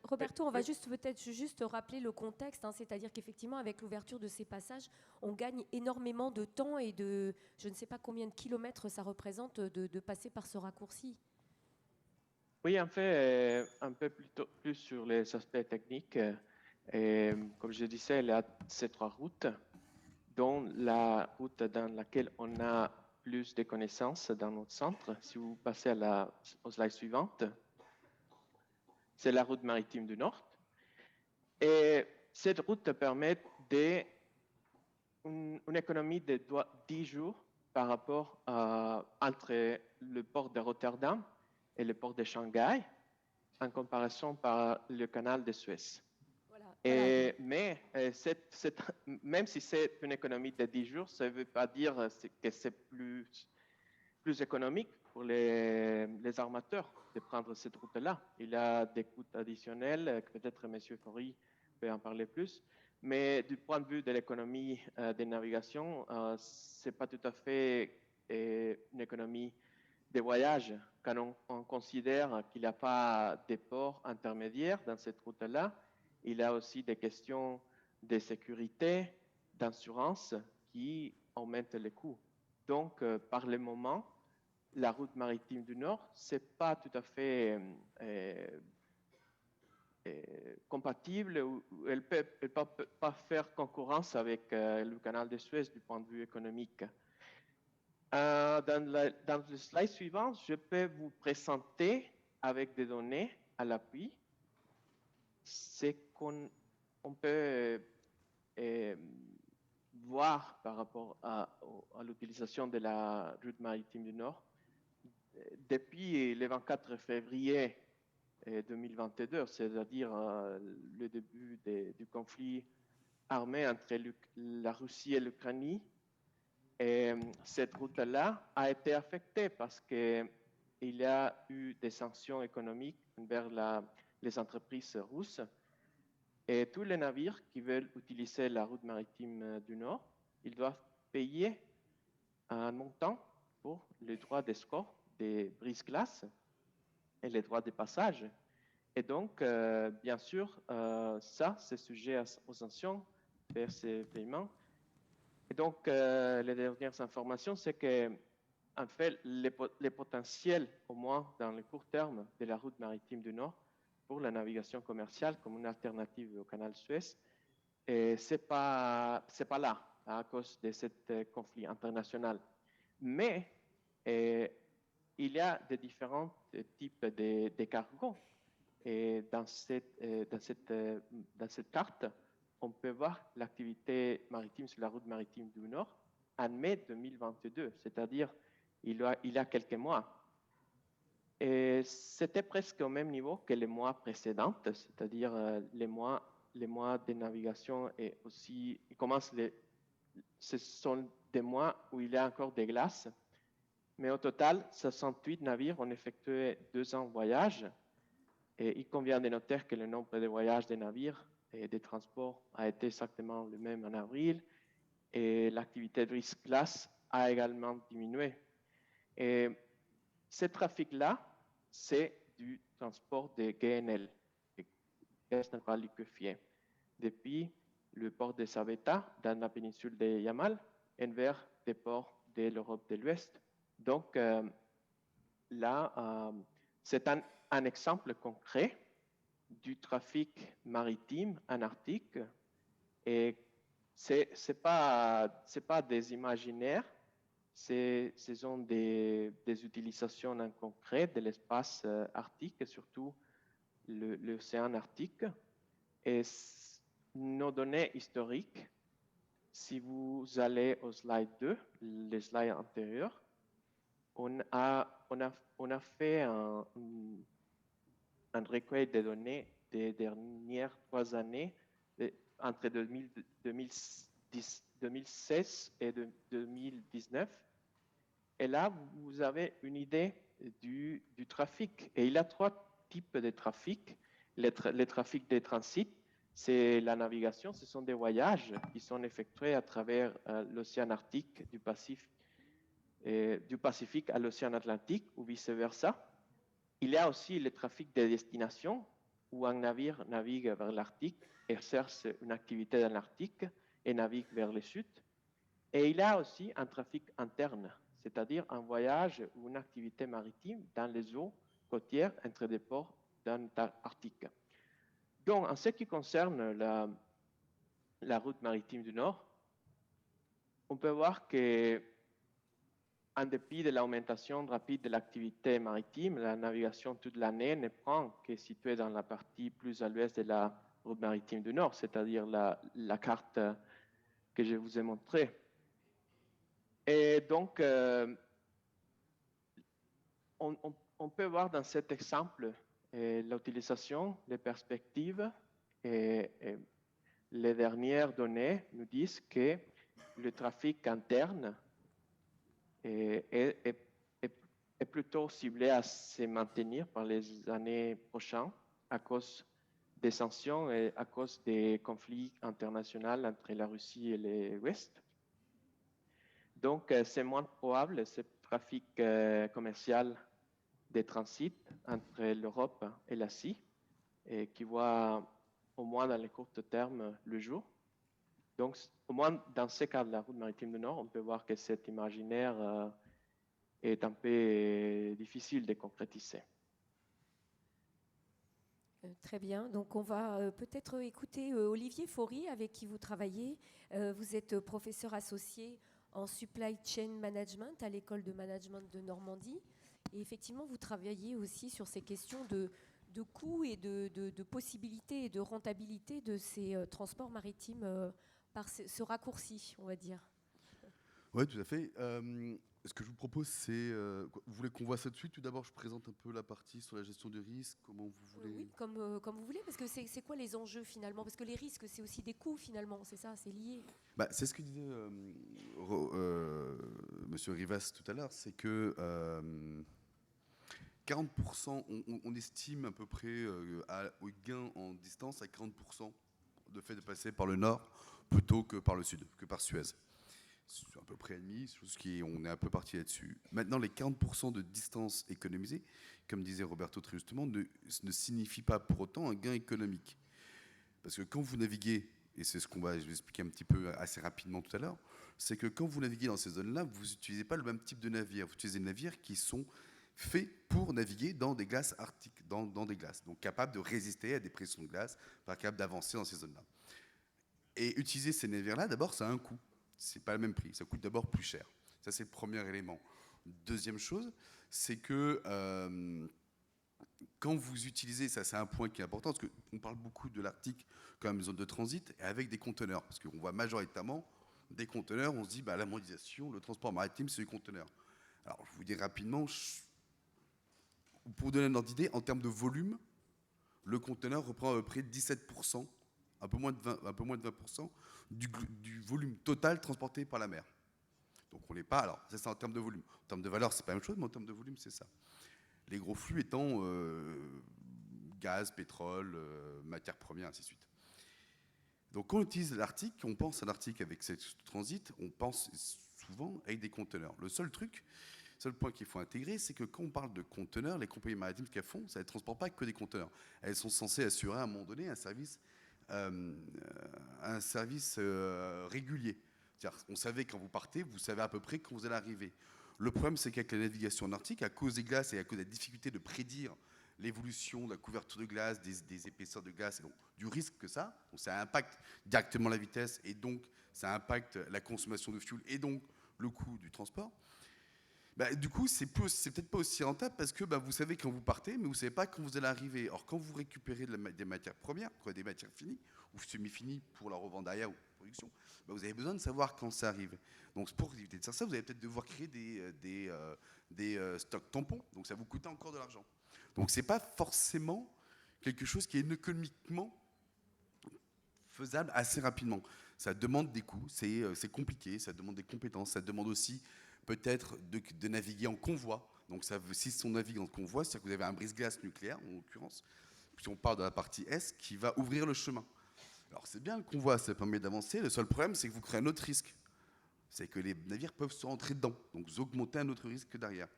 Roberto, on va peut-être juste rappeler le contexte, hein, c'est-à-dire qu'effectivement, avec l'ouverture de ces passages, on gagne énormément de temps et de, je ne sais pas combien de kilomètres ça représente de passer par ce raccourci. Oui, en fait, un peu plus sur les aspects techniques. Et, comme je disais, il y a ces 3 routes, dont la route dans laquelle on a plus de connaissances dans notre centre. Si vous passez au slide suivante, c'est la route maritime du Nord. Et cette route permet une économie de 10 jours par rapport entre le port de Rotterdam et le port de Shanghai, en comparaison par le canal de Suez. Mais même si c'est une économie de 10 jours, ça ne veut pas dire que c'est plus économique pour les armateurs de prendre cette route-là. Il y a des coûts additionnels, peut-être M. Faury peut en parler plus, mais du point de vue de l'économie des navigations, ce n'est pas tout à fait une économie de voyage quand on considère qu'il n'y a pas de ports intermédiaires dans cette route-là. Il y a aussi des questions de sécurité, d'assurance qui augmentent les coûts. Donc, par le moment, la route maritime du Nord, ce n'est pas tout à fait compatible, elle ne peut pas faire concurrence avec le canal de Suez du point de vue économique. Dans le slide suivant, je peux vous présenter avec des données à l'appui ce qu'on peut voir par rapport à l'utilisation de la route maritime du Nord. Depuis le 24 février 2022, c'est-à-dire le début du conflit armé entre la Russie et l'Ukraine, cette route-là a été affectée parce qu'il y a eu des sanctions économiques envers les entreprises russes. Et tous les navires qui veulent utiliser la route maritime du Nord, ils doivent payer un montant pour les droits d'escorte des brise-glaces et les droits de passage. Et donc, bien sûr, ça, c'est sujet aux sanctions vers ces paiements. Et donc, les dernières informations, c'est que, en fait, les potentiels, au moins dans le court terme, de la route maritime du Nord pour la navigation commerciale comme une alternative au canal Suez, c'est pas là à cause de ce conflit international. Mais il y a des différents types de cargos. Et dans cette carte, on peut voir l'activité maritime sur la route maritime du Nord en mai 2022, c'est-à-dire il y a quelques mois. Et c'était presque au même niveau que les mois précédents, c'est-à-dire les mois de navigation et aussi, ce sont des mois où il y a encore des glaces. Mais au total, 68 navires ont effectué 200 voyages Et il convient de noter que le nombre de voyages des navires et des transports a été exactement le même en avril, et l'activité de risque glace a également diminué. Et ce trafic-là, c'est du transport de GNL, gaz naturel liquéfié, depuis le port de Sabeta, dans la péninsule de Yamal, vers des ports de l'Europe de l'Ouest. Donc là, c'est un exemple concret du trafic maritime en Arctique. Et ce n'est pas des imaginaires, ce sont des utilisations en concret de l'espace arctique, et surtout l'océan Arctique. Et nos données historiques, si vous allez au slide 2, le slide antérieur, on a fait un recueil de données des dernières 3 années, entre 2016 et 2019. Et là, vous avez une idée du trafic. Et il y a 3 types de trafic. Les trafics de transit, c'est la navigation, ce sont des voyages qui sont effectués à travers l'océan Arctique, du Pacifique à l'océan Atlantique ou vice-versa. Il y a aussi le trafic de destination, où un navire navigue vers l'Arctique, exerce une activité dans l'Arctique et navigue vers le sud. Et il y a aussi un trafic interne, c'est-à-dire un voyage ou une activité maritime dans les eaux côtières entre des ports dans l'Arctique. Donc, en ce qui concerne la route maritime du Nord, on peut voir que, en dépit de l'augmentation rapide de l'activité maritime, la navigation toute l'année ne prend que située dans la partie plus à l'ouest de la route maritime du Nord, c'est-à-dire la carte que je vous ai montrée. Et donc, on peut voir dans cet exemple l'utilisation, les perspectives et les dernières données nous disent que le trafic interne est plutôt ciblé à se maintenir par les années prochaines à cause des sanctions et à cause des conflits internationaux entre la Russie et l'Ouest. Donc, c'est moins probable, ce trafic commercial de transit entre l'Europe et l'Asie, qui voit au moins dans les courts termes le jour. Donc, au moins dans ce cas de la route maritime du Nord, on peut voir que cet imaginaire est un peu difficile de concrétiser. Très bien. Donc, on va peut-être écouter Olivier Faury, avec qui vous travaillez. Vous êtes professeur associé en Supply Chain Management à l'École de Management de Normandie. Et effectivement, vous travaillez aussi sur ces questions de coûts et de possibilités et de rentabilité de ces transports maritimes par ce raccourci, on va dire. Oui, tout à fait. Ce que je vous propose, c'est... vous voulez qu'on voit ça de suite? Tout d'abord, je présente un peu la partie sur la gestion du risque. Comment vous voulez... Oui, comme vous voulez, parce que c'est quoi les enjeux finalement? Parce que les risques, c'est aussi des coûts finalement, c'est ça, c'est lié. C'est ce que disait Monsieur Rivas tout à l'heure, c'est que 40%, on estime à peu près au gain en distance à 40% de fait de passer par le nord plutôt que par le sud, que par Suez. C'est à peu près demi, on est un peu parti là-dessus. Maintenant, les 40% de distance économisée, comme disait Roberto très justement, ne signifie pas pour autant un gain économique. Parce que quand vous naviguez, et c'est ce je vais expliquer un petit peu assez rapidement tout à l'heure, c'est que quand vous naviguez dans ces zones-là, vous n'utilisez pas le même type de navire. Vous utilisez des navires qui sont faits pour naviguer dans des glaces arctiques, dans des glaces, donc capables de résister à des pressions de glace, pas capables d'avancer dans ces zones-là. Et utiliser ces navires-là, d'abord, ça a un coût. C'est pas le même prix, ça coûte d'abord plus cher. Ça, c'est le premier élément. Deuxième chose, c'est que quand vous utilisez, ça c'est un point qui est important, parce qu'on parle beaucoup de l'Arctique comme zone de transit, et avec des conteneurs, parce qu'on voit majoritairement des conteneurs, on se dit, la mondialisation, le transport maritime, c'est les conteneurs. Alors, je vous dis rapidement, pour vous donner un ordre d'idée, en termes de volume, le conteneur reprend à peu près 17%, un peu moins de 20% du volume total transporté par la mer. Donc on n'est pas... Alors, ça c'est en termes de volume. En termes de valeur, c'est pas la même chose, mais en termes de volume, c'est ça. Les gros flux étant gaz, pétrole, matières premières, ainsi de suite. Donc quand on utilise l'Arctique, on pense à l'Arctique avec ce transit, on pense souvent avec des conteneurs. Le seul point qu'il faut intégrer, c'est que quand on parle de conteneurs, les compagnies maritimes, ce qu'elles font, ça ne transporte pas que des conteneurs. Elles sont censées assurer à un moment donné un service régulier. C'est-à-dire, on savait quand vous partez, vous savez à peu près quand vous allez arriver. Le problème, c'est qu'avec la navigation en Arctique, à cause des glaces et à cause de la difficulté de prédire l'évolution de la couverture de glace, des épaisseurs de glace, et donc du risque que ça, donc ça impacte directement la vitesse, et donc ça impacte la consommation de fuel, et donc le coût du transport. Du coup, c'est peut-être pas aussi rentable parce que vous savez quand vous partez, mais vous ne savez pas quand vous allez arriver. Or, quand vous récupérez des matières premières, des matières finies ou semi-finies pour la revente derrière ou pour la production, vous avez besoin de savoir quand ça arrive. Donc, pour éviter de faire ça, vous allez peut-être devoir créer des stocks tampons. Donc, ça vous coûte encore de l'argent. Donc, ce n'est pas forcément quelque chose qui est économiquement faisable assez rapidement. Ça demande des coûts, c'est compliqué, ça demande des compétences, ça demande aussi peut-être de naviguer en convoi. Donc si on navigue en convoi, c'est-à-dire que vous avez un brise-glace nucléaire, en l'occurrence, si on part de la partie Est, qui va ouvrir le chemin. Alors c'est bien le convoi, ça permet d'avancer. Le seul problème, c'est que vous créez un autre risque. C'est que les navires peuvent se rentrer dedans. Donc vous augmentez un autre risque derrière,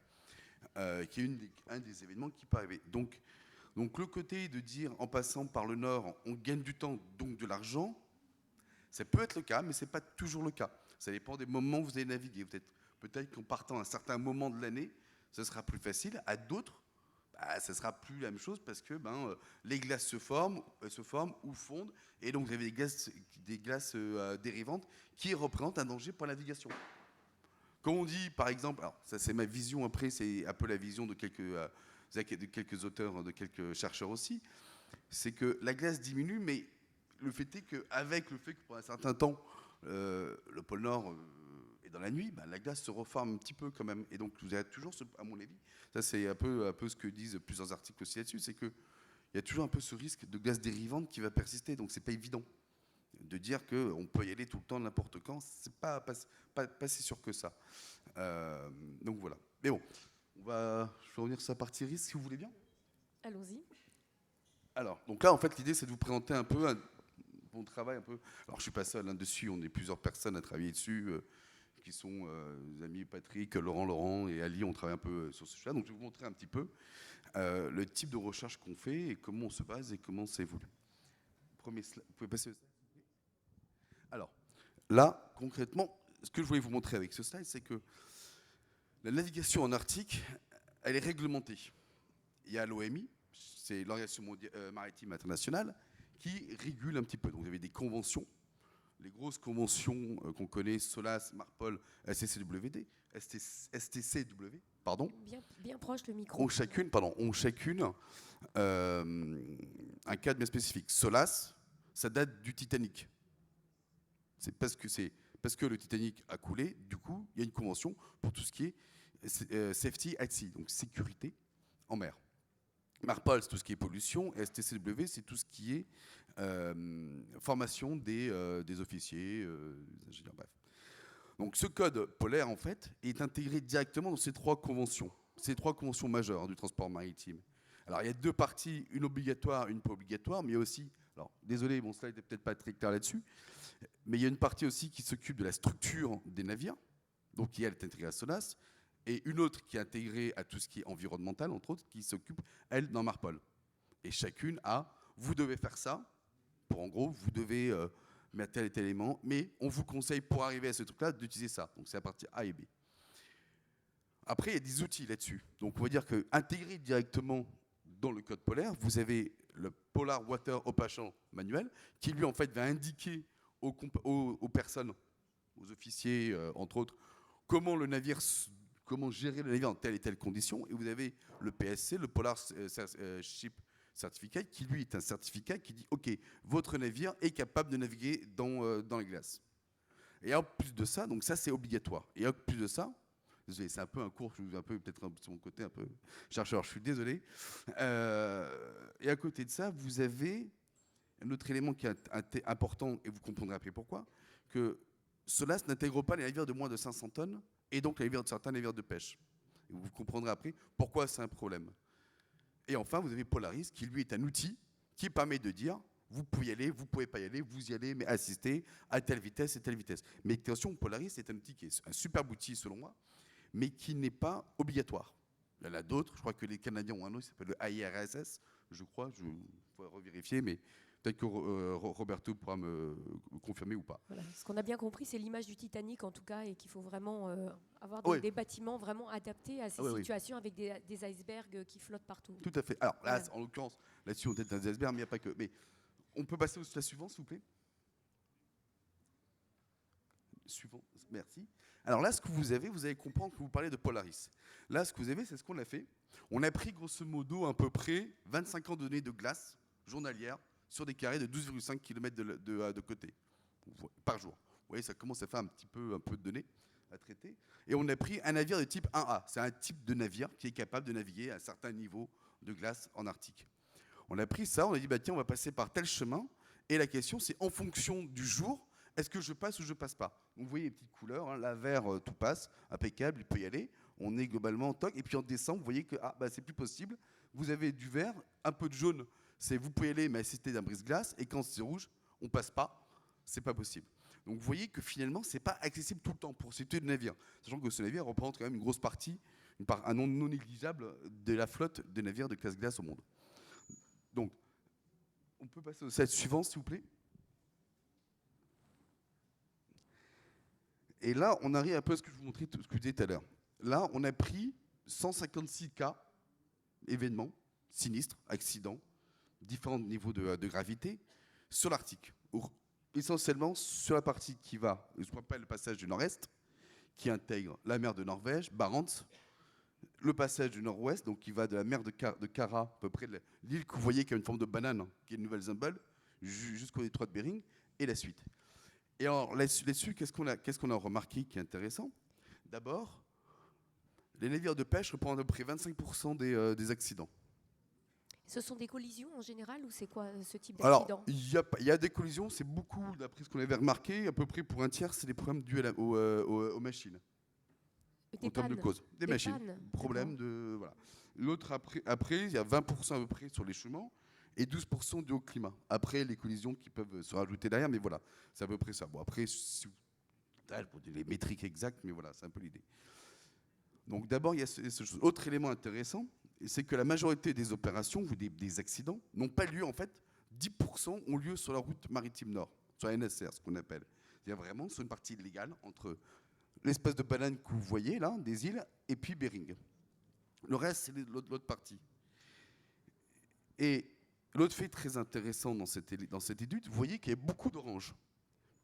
qui est un des événements qui peut arriver. Donc le côté de dire, en passant par le nord, on gagne du temps, donc de l'argent, ça peut être le cas, mais ce n'est pas toujours le cas. Ça dépend des moments où vous allez naviguer. Peut-être qu'en partant à un certain moment de l'année, ce sera plus facile. À d'autres, ce ne sera plus la même chose parce que les glaces se forment ou fondent. Et donc, vous avez des glaces dérivantes qui représentent un danger pour la navigation. Quand on dit, par exemple, alors ça c'est ma vision, après c'est un peu la vision de quelques auteurs, de quelques chercheurs aussi, c'est que la glace diminue, mais le fait est qu'avec le fait que pour un certain temps, le pôle Nord est dans la nuit, la glace se reforme un petit peu quand même. Et donc vous avez toujours, à mon avis, ça c'est un peu ce que disent plusieurs articles aussi là-dessus, c'est qu'il y a toujours un peu ce risque de glace dérivante qui va persister. Donc c'est pas évident de dire qu'on peut y aller tout le temps, n'importe quand. C'est pas si sûr que ça. Donc voilà. Mais bon, je vais revenir sur la partie risque, si vous voulez bien. Allons-y. Alors, donc là, en fait, l'idée, c'est de vous présenter un peu mon travail un peu. Alors, je suis pas seul dessus. On est plusieurs personnes à travailler dessus, qui sont les amis Patrick, Laurent et Ali. On travaille un peu sur ce sujet. Donc, je vais vous montrer un petit peu le type de recherche qu'on fait et comment on se base et comment ça évolue. Premier slide. Vous pouvez passer le slide. Alors, là, concrètement, ce que je voulais vous montrer avec ce slide, c'est que la navigation en Arctique, elle est réglementée. Il y a l'OMI, c'est l'Organisation maritime internationale, qui régule un petit peu. Donc, vous avez des conventions, les grosses conventions qu'on connaît, SOLAS, MARPOL, STCW, pardon. Bien proche le micro. Ont chacune un cadre bien spécifique. SOLAS, ça date du Titanic. C'est parce que le Titanic a coulé, du coup, il y a une convention pour tout ce qui est safety at sea, donc sécurité en mer. MARPOL, c'est tout ce qui est pollution, et STCW, c'est tout ce qui est formation des officiers, des ingénieurs, bref. Donc ce code polaire, en fait, est intégré directement dans ces trois conventions majeures du transport maritime. Alors il y a deux parties, une obligatoire, une pas obligatoire, mais il y a aussi, alors désolé, mon slide n'est peut-être pas très clair là-dessus, mais il y a une partie aussi qui s'occupe de la structure des navires, donc qui elle est intégrée à SOLAS, et une autre qui est intégrée à tout ce qui est environnemental, entre autres, qui s'occupe, elle, dans MARPOL. Et chacune a, vous devez faire ça, en gros, vous devez mettre tel et tel élément, mais on vous conseille, pour arriver à ce truc-là, d'utiliser ça. Donc c'est la partie A et B. Après, il y a des outils là-dessus. Donc on va dire qu'intégré directement dans le code polaire, vous avez le Polar Water Operation Manual, qui lui, en fait, va indiquer aux personnes, aux officiers, entre autres, comment gérer le navire dans telle et telle condition. Et vous avez le PSC, le Polar Ship Certificate, qui lui est un certificat qui dit « Ok, votre navire est capable de naviguer dans les glaces ». Et en plus de ça, donc ça c'est obligatoire. Et en plus de ça, désolé, c'est un peu un cours, je suis un peu peut-être sur mon côté un peu chercheur, je suis désolé. Et à côté de ça, vous avez un autre élément qui est important, et vous comprendrez après pourquoi, que cela n'intègre pas les navires de moins de 500 tonnes, et donc certains navires de pêche. Et vous comprendrez après pourquoi c'est un problème. Et enfin, vous avez Polaris, qui lui est un outil qui permet de dire vous pouvez y aller, vous ne pouvez pas y aller, vous y allez, mais assistez à telle vitesse et telle vitesse. Mais attention, Polaris est un outil qui est un superbe outil selon moi, mais qui n'est pas obligatoire. Il y en a d'autres, je crois que les Canadiens ont un autre qui s'appelle le IRSS, je crois, je pourrais revérifier, mais peut-être que Roberto pourra me confirmer ou pas. Voilà. Ce qu'on a bien compris, c'est l'image du Titanic en tout cas, et qu'il faut vraiment avoir Oui. des bâtiments vraiment adaptés à ces Oui. situations avec des icebergs qui flottent partout. Tout à fait. Alors là, Voilà. en l'occurrence, là-dessus, on est dans des icebergs, mais il n'y a pas que. Mais on peut passer au slide suivant, s'il vous plaît. Suivant, merci. Alors là, ce que vous allez comprendre que vous parlez de Polaris. Là, ce que vous avez, c'est ce qu'on a fait. On a pris grosso modo à peu près 25 ans de données de glace journalière sur des carrés de 12,5 km de côté par jour. Vous voyez, ça commence à faire un peu de données à traiter. Et on a pris un navire de type 1A. C'est un type de navire qui est capable de naviguer à un certain niveau de glace en Arctique. On a pris ça, on a dit, bah, tiens, on va passer par tel chemin. Et la question, c'est en fonction du jour, est-ce que je passe ou je ne passe pas? Donc, vous voyez les petites couleurs, hein, là, vert, tout passe, impeccable, il peut y aller. On est globalement en toc. Et puis en décembre, vous voyez que c'est plus possible. Vous avez du vert, un peu de jaune, c'est vous pouvez y aller, mais assister d'un brise-glace. Et quand c'est rouge, on ne passe pas, c'est pas possible. Donc vous voyez que finalement, ce n'est pas accessible tout le temps pour ce type de navire. Sachant que ce navire représente quand même une grosse partie, un nombre non négligeable de la flotte des navires de classe glace au monde. Donc, on peut passer au slide suivant, s'il vous plaît. Et là, on arrive un peu à ce que je vous montrais, ce que je disais tout à l'heure. Là, on a pris 156 cas, événements, sinistres, accidents, différents niveaux de gravité, sur l'Arctique. Essentiellement sur la partie qui va, je rappelle le passage du nord-est, qui intègre la mer de Norvège, Barents, le passage du nord-ouest, donc qui va de la mer de Kara, à peu près de l'île que vous voyez qui a une forme de banane, qui est une Nouvelle-Zumbull, jusqu'au détroit de Bering, et la suite. Et alors là-dessus, qu'est-ce qu'on a remarqué qui est intéressant? D'abord, les navires de pêche représentent à peu près 25% des accidents. Ce sont des collisions en général ou c'est quoi ce type Alors, d'accident? il y a des collisions, c'est beaucoup, d'après ce qu'on avait remarqué, à peu près pour un tiers, c'est des problèmes dus aux machines. Des En termes de pannes. cause. Des machines. Pannes. Problème de. Voilà. L'autre, après, il y a 20% à peu près sur les chemins et 12% dû au climat. Après, les collisions qui peuvent se rajouter derrière, mais voilà, c'est à peu près ça. Bon, après, je vous dis les métriques exactes, mais voilà, c'est un peu l'idée. Donc d'abord, il y a ce chose. Autre élément intéressant, c'est que la majorité des opérations ou des accidents n'ont pas lieu, en fait, 10% ont lieu sur la route maritime nord, sur la NSR, ce qu'on appelle. C'est-à-dire vraiment sur une partie légale entre l'espèce de banane que vous voyez là, des îles, et puis Bering. Le reste, c'est l'autre partie. Et l'autre fait très intéressant dans cette étude, vous voyez qu'il y a beaucoup d'orange.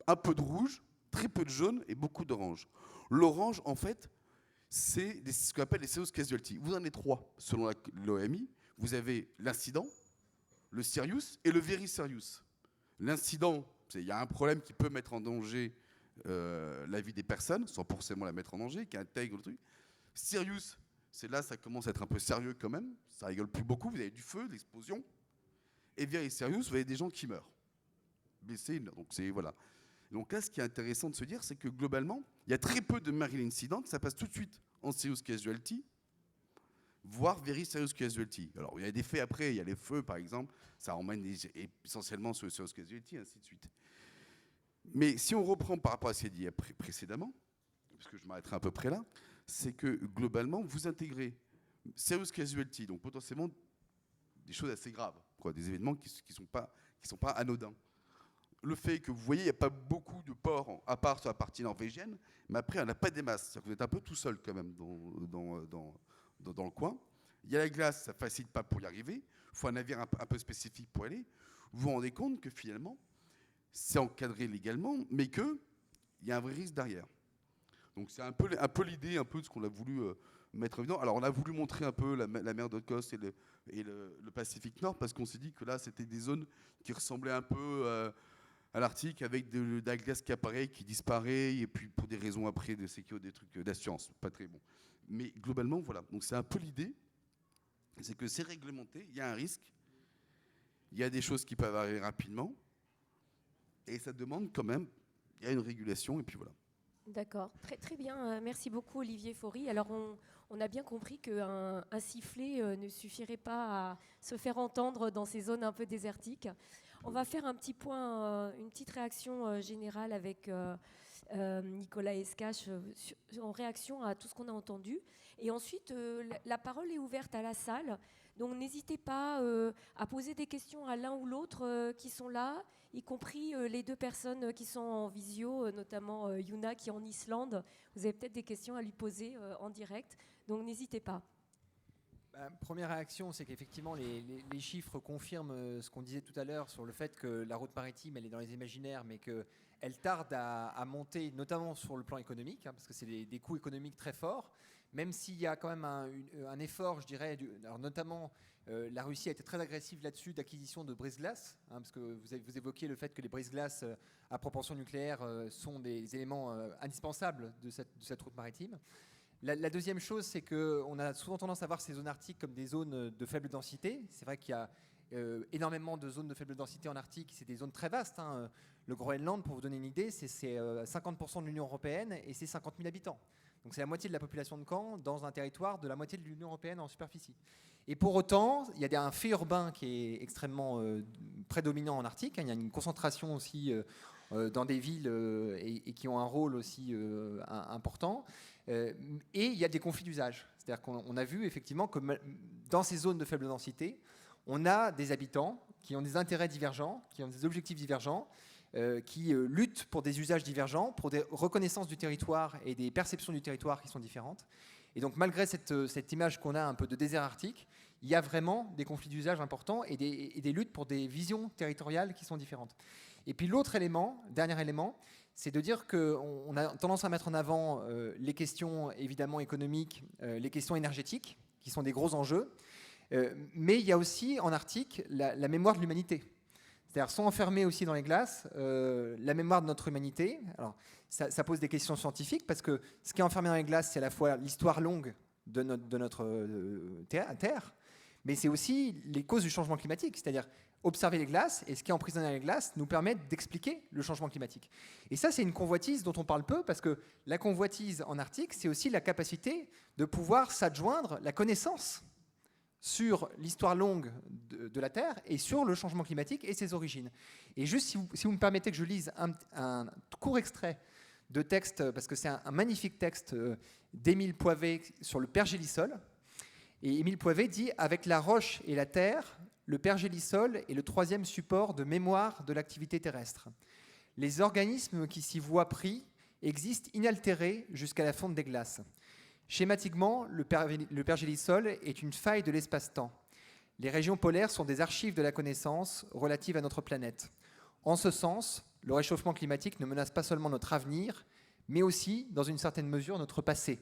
Un peu de rouge, très peu de jaune et beaucoup d'orange. L'orange, en fait, c'est ce qu'on appelle les serious casualties. Vous en avez 3 selon l'OMI. Vous avez l'incident, le serious et le very serious. L'incident, il y a un problème qui peut mettre en danger la vie des personnes, sans forcément la mettre en danger, qui intègre le truc. Serious, c'est là, ça commence à être un peu sérieux quand même. Ça rigole plus beaucoup. Vous avez du feu, de l'explosion. Et very serious, vous avez des gens qui meurent. Blessés, donc c'est voilà. Donc là, ce qui est intéressant de se dire, c'est que globalement, il y a très peu de marine incidents, ça passe tout de suite en serious casualty, voire very serious casualty. Alors, il y a des faits après, il y a les feux, par exemple, ça emmène essentiellement sur le serious casualty, ainsi de suite. Mais si on reprend par rapport à ce qui est dit précédemment, parce que je m'arrêterai à peu près là, c'est que globalement, vous intégrez serious casualty, donc potentiellement des choses assez graves, quoi, des événements qui sont pas anodins. Le fait que vous voyez, il n'y a pas beaucoup de ports, à part sur la partie norvégienne, mais après, on n'a pas des masses. C'est-à-dire que vous êtes un peu tout seul quand même dans le coin. Il y a la glace, ça ne facilite pas pour y arriver. Il faut un navire un peu spécifique pour aller. Vous vous rendez compte que finalement, c'est encadré légalement, mais qu'il y a un vrai risque derrière. Donc c'est un peu l'idée un peu de ce qu'on a voulu mettre en évidence. Alors on a voulu montrer un peu la mer d'Okhotsk et le Pacifique Nord, parce qu'on s'est dit que là, c'était des zones qui ressemblaient un peu à l'Arctique, avec de la glace qui apparaît, qui disparaît, et puis pour des raisons après de sécurité, des trucs d'assurance, pas très bon. Mais globalement, voilà. Donc c'est un peu l'idée, c'est que c'est réglementé, il y a un risque, il y a des choses qui peuvent arriver rapidement, et ça demande quand même, il y a une régulation, et puis voilà. D'accord, très, très bien. Merci beaucoup Olivier Faury. Alors on a bien compris qu'un sifflet ne suffirait pas à se faire entendre dans ces zones un peu désertiques. On va faire un petit point, une petite réaction générale avec Nicolas Escache en réaction à tout ce qu'on a entendu. Et ensuite, la parole est ouverte à la salle. Donc n'hésitez pas à poser des questions à l'un ou l'autre qui sont là, y compris les deux personnes qui sont en visio, notamment Yuna qui est en Islande. Vous avez peut-être des questions à lui poser en direct, donc n'hésitez pas. Première réaction, c'est qu'effectivement les chiffres confirment ce qu'on disait tout à l'heure sur le fait que la route maritime, elle est dans les imaginaires, mais qu'elle tarde à monter, notamment sur le plan économique, parce que c'est des coûts économiques très forts, même s'il y a quand même un effort, je dirais, alors notamment la Russie a été très agressive là-dessus d'acquisition de brise-glace, parce que vous évoquiez le fait que les brise-glaces à propulsion nucléaire sont des éléments indispensables de cette route maritime. La deuxième chose, c'est qu'on a souvent tendance à voir ces zones arctiques comme des zones de faible densité. C'est vrai qu'il y a énormément de zones de faible densité en Arctique. C'est des zones très vastes. Le Groenland, pour vous donner une idée, c'est 50% de l'Union européenne et c'est 50 000 habitants. Donc c'est la moitié de la population de Caen dans un territoire de la moitié de l'Union européenne en superficie. Et pour autant, il y a un fait urbain qui est extrêmement prédominant en Arctique. Il y a une concentration aussi dans des villes et qui ont un rôle aussi important. Et il y a des conflits d'usage. C'est-à-dire qu'on a vu effectivement que dans ces zones de faible densité, on a des habitants qui ont des intérêts divergents, qui ont des objectifs divergents, qui luttent pour des usages divergents, pour des reconnaissances du territoire et des perceptions du territoire qui sont différentes. Et donc malgré cette image qu'on a un peu de désert arctique, il y a vraiment des conflits d'usage importants et des luttes pour des visions territoriales qui sont différentes. Et puis l'autre élément, dernier élément, c'est de dire qu'on a tendance à mettre en avant les questions évidemment économiques, les questions énergétiques, qui sont des gros enjeux, mais il y a aussi en Arctique la mémoire de l'humanité. C'est-à-dire sont enfermés aussi dans les glaces la mémoire de notre humanité. Alors ça pose des questions scientifiques, parce que ce qui est enfermé dans les glaces, c'est à la fois l'histoire longue de notre Terre, mais c'est aussi les causes du changement climatique, c'est-à-dire observer les glaces, et ce qui est emprisonné dans les glaces nous permet d'expliquer le changement climatique. Et ça, c'est une convoitise dont on parle peu, parce que la convoitise en Arctique, c'est aussi la capacité de pouvoir s'adjoindre la connaissance sur l'histoire longue de la Terre et sur le changement climatique et ses origines. Et juste, si vous me permettez que je lise un court extrait de texte, parce que c'est un magnifique texte d'Émile Poivet sur le pergélisol. Et Émile Poivet dit « Avec la roche et la terre, le pergélisol est le troisième support de mémoire de l'activité terrestre. Les organismes qui s'y voient pris existent inaltérés jusqu'à la fonte des glaces. Schématiquement, le pergélisol est une faille de l'espace-temps. Les régions polaires sont des archives de la connaissance relative à notre planète. En ce sens, le réchauffement climatique ne menace pas seulement notre avenir, mais aussi, dans une certaine mesure, notre passé.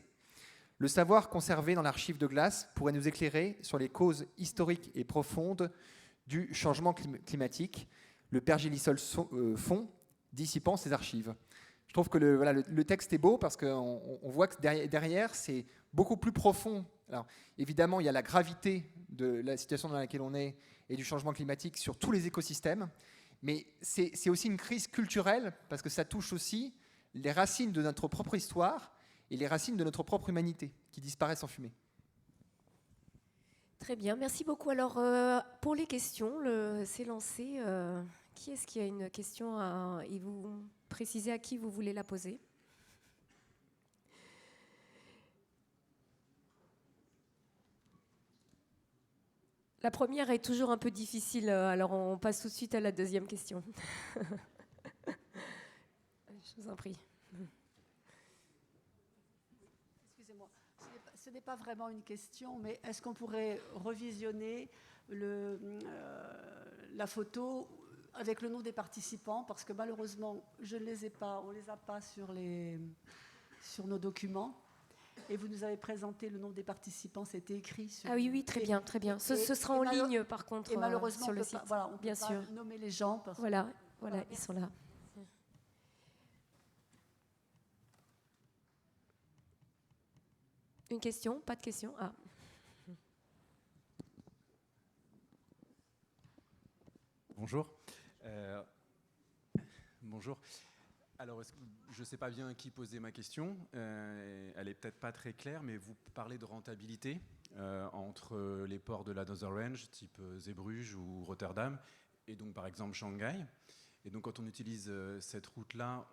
Le savoir conservé dans l'archive de glace pourrait nous éclairer sur les causes historiques et profondes du changement climatique. Le pergélisol fond, dissipant ces archives. » Je trouve que le texte est beau parce qu'on voit que derrière, c'est beaucoup plus profond. Alors, évidemment, il y a la gravité de la situation dans laquelle on est et du changement climatique sur tous les écosystèmes, mais c'est aussi une crise culturelle parce que ça touche aussi les racines de notre propre histoire et les racines de notre propre humanité qui disparaissent en fumée. Très bien, merci beaucoup. Alors, pour les questions, c'est lancé. Qui est-ce qui a une question et vous précisez à qui vous voulez la poser. La première est toujours un peu difficile, alors on passe tout de suite à la deuxième question. Je vous en prie. Excusez-moi, ce n'est pas vraiment une question, mais est-ce qu'on pourrait revisionner la photo avec le nom des participants, parce que malheureusement, je ne les ai pas, on ne les a pas sur nos documents. Et vous nous avez présenté le nom des participants, c'était écrit sur... Ah oui, très bien, très bien. Ce sera en ligne, par contre, et malheureusement, sur le site. Voilà, on ne peut bien pas sûr. nommer les gens. Parce voilà, voilà, ils sont là. Une question? Pas de question? Ah. Bonjour. Bonjour. Alors, je ne sais pas bien qui posait ma question. Elle est peut-être pas très claire, mais vous parlez de rentabilité entre les ports de la Northern Range, type Zeebrugge ou Rotterdam, et donc par exemple Shanghai. Et donc quand on utilise cette route-là,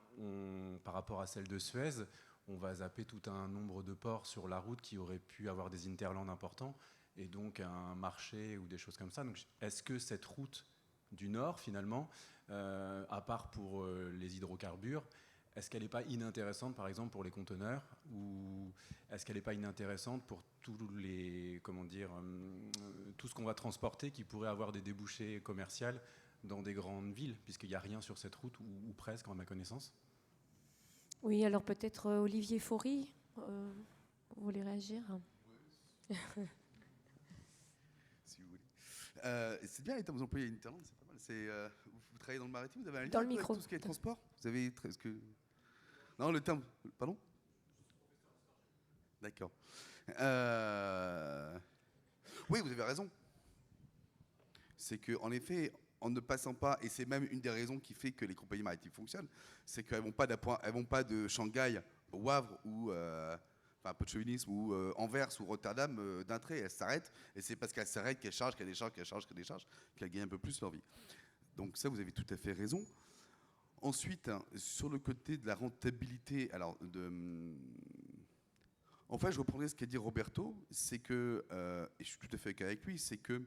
par rapport à celle de Suez, on va zapper tout un nombre de ports sur la route qui auraient pu avoir des interlands importants, et donc un marché ou des choses comme ça. Donc est-ce que cette route du Nord, finalement, à part pour les hydrocarbures, est-ce qu'elle n'est pas inintéressante, par exemple, pour les conteneurs, ou est-ce qu'elle n'est pas inintéressante pour tous les, comment dire, tout ce qu'on va transporter qui pourrait avoir des débouchés commerciaux dans des grandes villes, puisqu'il n'y a rien sur cette route, ou presque, à ma connaissance? Oui, alors peut-être Olivier Faury, vous voulez réagir? Si vous voulez. C'est bien, vous employez une talent, c'est pas mal. Vous travaillez dans le maritime, vous avez un lien Dans le avec micro. tout ce qui est transport. Vous avez est-ce que non le terme, pardon. D'accord. Oui, vous avez raison. C'est que en effet, en ne passant pas, et c'est même une des raisons qui fait que les compagnies maritimes fonctionnent, c'est qu'elles vont pas de Shanghai au Havre ou un peu de chauvinisme, ou Anvers ou Rotterdam d'un trait. Elles s'arrêtent, et c'est parce qu'elles s'arrêtent qu'elles chargent, qu'elles déchargent, qu'elles chargent, qu'elles déchargent, qu'elles gagnent un peu plus leur vie. Donc ça, vous avez tout à fait raison. Ensuite, sur le côté de la rentabilité, en fait, je reprendrai ce qu'a dit Roberto, c'est que, et je suis tout à fait d'accord avec lui, c'est que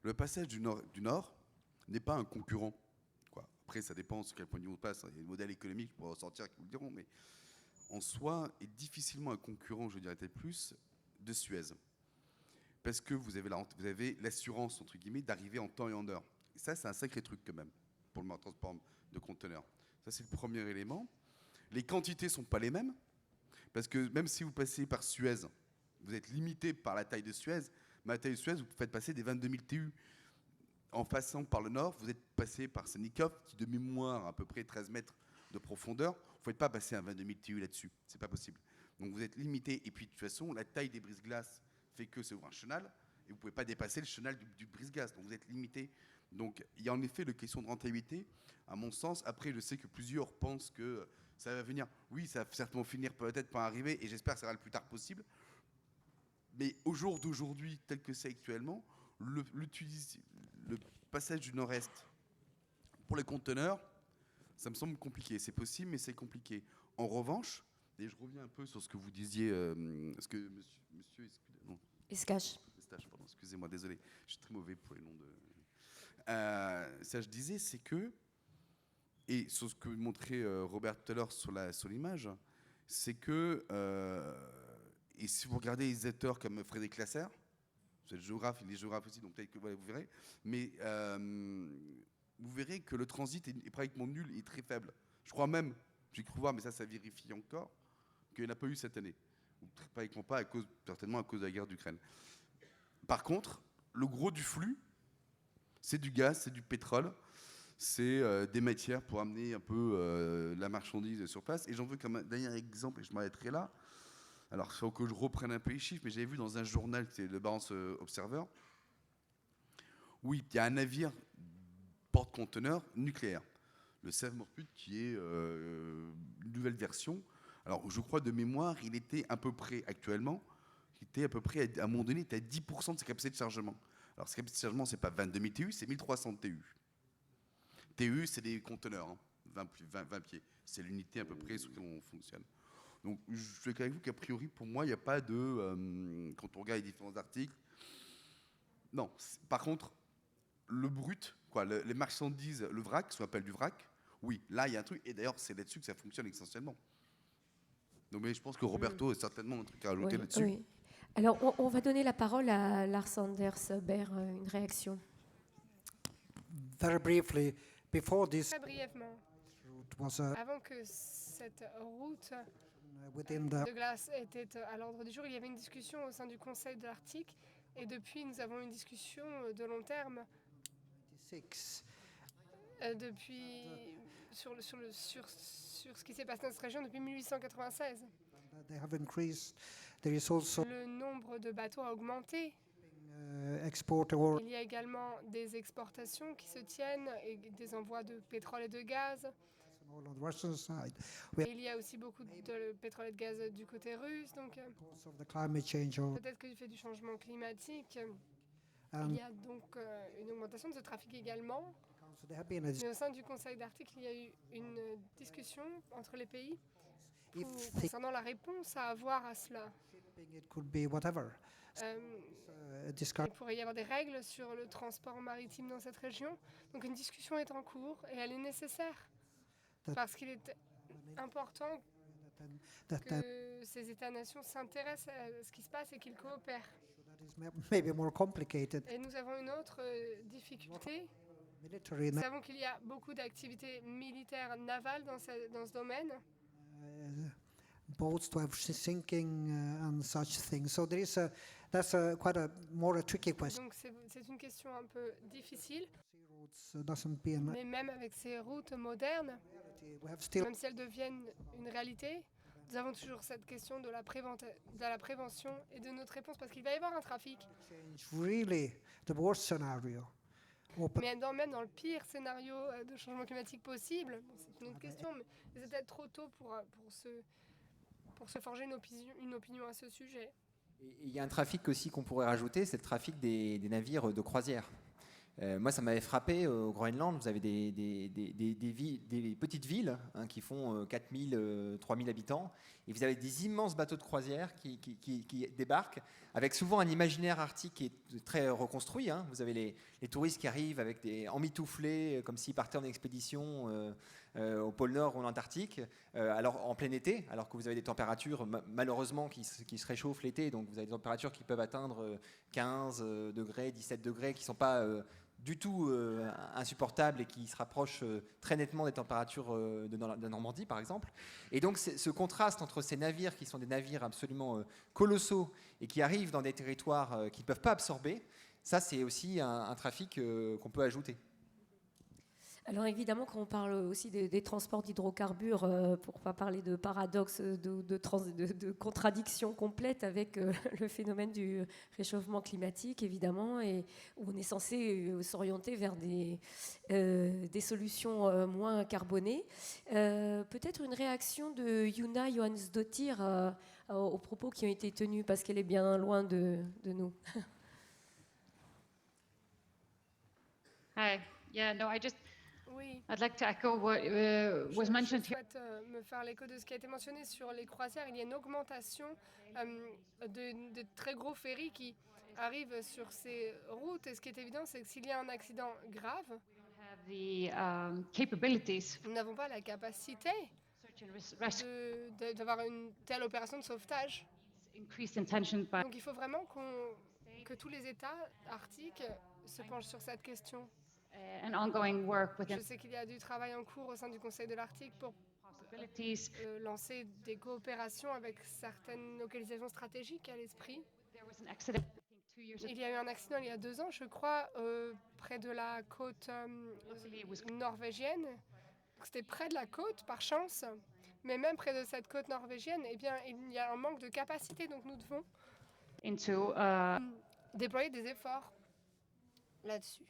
le passage du Nord n'est pas un concurrent. Quoi. Après, ça dépend sur quel point de vue on passe. Il y a des modèles économiques pour ressortir qui vous le diront, mais en soi, est difficilement un concurrent, je dirais peut-être plus, de Suez. Parce que vous avez l'assurance, entre guillemets, d'arriver en temps et en heure. Et ça, c'est un sacré truc quand même, pour le transport de conteneurs. Ça, c'est le premier élément. Les quantités ne sont pas les mêmes, parce que même si vous passez par Suez, vous êtes limité par la taille de Suez, mais la taille de Suez, vous faites passer des 22 000 TU. En passant par le nord, vous êtes passé par Sanikov, qui de mémoire à peu près 13 mètres de profondeur. Vous ne faites pas passer un 22 000 TU là-dessus. C'est pas possible. Donc vous êtes limité. Et puis de toute façon, la taille des brise-glaces fait que c'est un chenal. Et vous ne pouvez pas dépasser le chenal du brise-glace. Donc vous êtes limité. Donc il y a en effet la question de rentabilité, à mon sens. Après, je sais que plusieurs pensent que ça va venir. Oui, ça va certainement finir peut-être par arriver. Et j'espère que ça sera le plus tard possible. Mais au jour d'aujourd'hui, tel que c'est actuellement, le passage du nord-est pour les conteneurs, ça me semble compliqué. C'est possible, mais c'est compliqué. En revanche, et je reviens un peu sur ce que vous disiez, ce que monsieur Escache. Pardon, excusez-moi, désolé, je suis très mauvais pour les noms de. Ça, je disais, c'est que, et sur ce que montrait Robert tout à l'heure sur l'image, c'est que, et si vous regardez les éditeurs comme Frédéric Lasser, vous êtes géographe, il est géographe aussi, donc peut-être que voilà, vous verrez. Mais vous verrez que le transit est pratiquement nul et très faible. Je crois même, j'ai cru voir, mais ça vérifie encore, qu'il n'y en a pas eu cette année. Ou pratiquement pas, certainement à cause de la guerre d'Ukraine. Par contre, le gros du flux, c'est du gaz, c'est du pétrole, c'est des matières pour amener un peu la marchandise sur place. Et j'en veux comme un dernier exemple, et je m'arrêterai là. Alors, il faut que je reprenne un peu les chiffres, mais j'avais vu dans un journal, c'est le Barents Observer, oui, il y a un navire porte-conteneur nucléaire, le Sèvres-Morput, qui est une nouvelle version. Alors, je crois de mémoire, il était à peu près, actuellement, il était à peu près, à un moment donné, il était à 10% de sa capacité de chargement. Alors, sa capacité de chargement, ce n'est pas 22 000 TU, c'est 1300 TU. TU, c'est des conteneurs, hein, 20 pieds. C'est l'unité à peu près sur laquelle on fonctionne. Donc, je suis avec vous qu'a priori, pour moi, il n'y a pas de... quand on regarde les différents articles... Non. Par contre, le brut, quoi, les marchandises, le vrac, ce qu'on appelle du vrac, oui, là, il y a un truc. Et d'ailleurs, c'est là-dessus que ça fonctionne essentiellement. Donc, mais je pense que Roberto a certainement un truc à ajouter là-dessus. Oui. Alors, on va donner la parole à Lars Anders Ber, une réaction. Very briefly, before this Très brièvement, route was avant que cette route within the de glace était à l'ordre du jour, il y avait une discussion au sein du Conseil de l'Arctique. Et depuis, nous avons une discussion de long terme sur ce qui s'est passé dans cette région depuis 1896. they have increased. There is also Le nombre de bateaux a augmenté. export or Il y a également des exportations qui se tiennent et des envois de pétrole et de gaz. all on the Russian side. We Et il y a aussi beaucoup de pétrole et de gaz du côté russe, donc because of the climate change, peut-être que du fait du changement climatique, and il y a donc une augmentation de ce trafic également. so there have been a Mais au sein du Conseil d'Arctique, il y a eu une discussion entre les pays if concernant la réponse à avoir à cela. shipping, it could be whatever. Il pourrait y avoir des règles sur le transport maritime dans cette région. Donc une discussion est en cours et elle est nécessaire parce qu'il est important que ces États-nations s'intéressent à ce qui se passe et qu'ils coopèrent. That is maybe more complicated. Et nous avons une autre difficulté. Military Nous savons qu'il y a beaucoup d'activités militaires navales dans ce domaine. boats to have sinking and such things. So there is that's quite a more a tricky question. Donc c'est une question un peu difficile. Routes doesn't be an Mais même avec ces routes modernes, reality. We have still même si elles deviennent une réalité, nous avons toujours cette question de la prévention et de notre réponse parce qu'il va y avoir un trafic. change really the worst scenario. Open. Mais même dans le pire scénario de changement climatique possible, bon, c'est une autre question, mais c'est peut-être trop tôt pour se forger une opinion à ce sujet. Et il y a un trafic aussi qu'on pourrait rajouter, c'est le trafic des navires de croisière. Moi, ça m'avait frappé au Groenland. Vous avez des petites villes qui font 4000, 3000 habitants. Et vous avez des immenses bateaux de croisière qui débarquent, avec souvent un imaginaire arctique qui est très reconstruit. Vous avez les touristes qui arrivent avec des emmitouflés, comme s'ils partaient en expédition au pôle Nord ou en Antarctique, alors en plein été, alors que vous avez des températures malheureusement qui se réchauffent l'été. Donc vous avez des températures qui peuvent atteindre 15 degrés, 17 degrés, qui ne sont pas du tout insupportables et qui se rapprochent très nettement des températures de Normandie, par exemple. Et donc, ce contraste entre ces navires qui sont des navires absolument colossaux et qui arrivent dans des territoires qui ne peuvent pas absorber, ça, c'est aussi un trafic qu'on peut ajouter. Alors évidemment, quand on parle aussi des transports d'hydrocarbures, pour ne pas parler de paradoxe, de contradiction complète avec le phénomène du réchauffement climatique, évidemment, et où on est censé s'orienter vers des solutions moins carbonées. Peut-être une réaction de Yuna Johansdottir aux propos qui ont été tenus, parce qu'elle est bien loin de nous. Hi. Yeah, no, Oui. I'd like to echo what was mentioned Je here. souhaite me faire l'écho de ce qui a été mentionné sur les croisières. Il y a une augmentation de très gros ferries qui arrivent sur ces routes. Et ce qui est évident, c'est que s'il y a un accident grave, Have the capabilities, nous n'avons pas la capacité search and rescue, d'avoir une telle opération de sauvetage. increased intention by Donc il faut vraiment que tous les États arctiques se penchent sur cette question. and ongoing work within Je sais qu'il y a du travail en cours au sein du Conseil de l'Arctique pour possibilities. lancer des coopérations avec certaines localisations stratégiques à l'esprit. There was an accident, I think, 2 years ago. Il y a eu un accident il y a 2 ans, je crois, près de la côte norvégienne. C'était près de la côte, par chance. Mais même près de cette côte norvégienne, eh bien, il y a un manque de capacité. Donc nous devons Into déployer des efforts là-dessus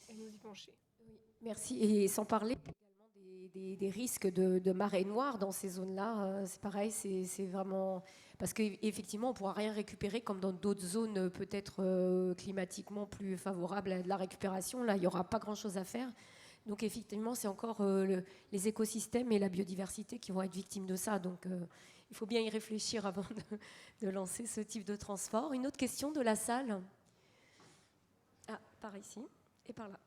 et nous y pencher. Merci. Et sans parler également des risques de marée noire dans ces zones-là. C'est pareil, c'est vraiment... Parce qu'effectivement, on ne pourra rien récupérer comme dans d'autres zones peut-être climatiquement plus favorables à de la récupération. Là, il n'y aura pas grand-chose à faire. Donc effectivement, c'est encore les écosystèmes et la biodiversité qui vont être victimes de ça. Donc il faut bien y réfléchir avant de lancer ce type de transport. Une autre question de la salle. Ah, par ici et par là.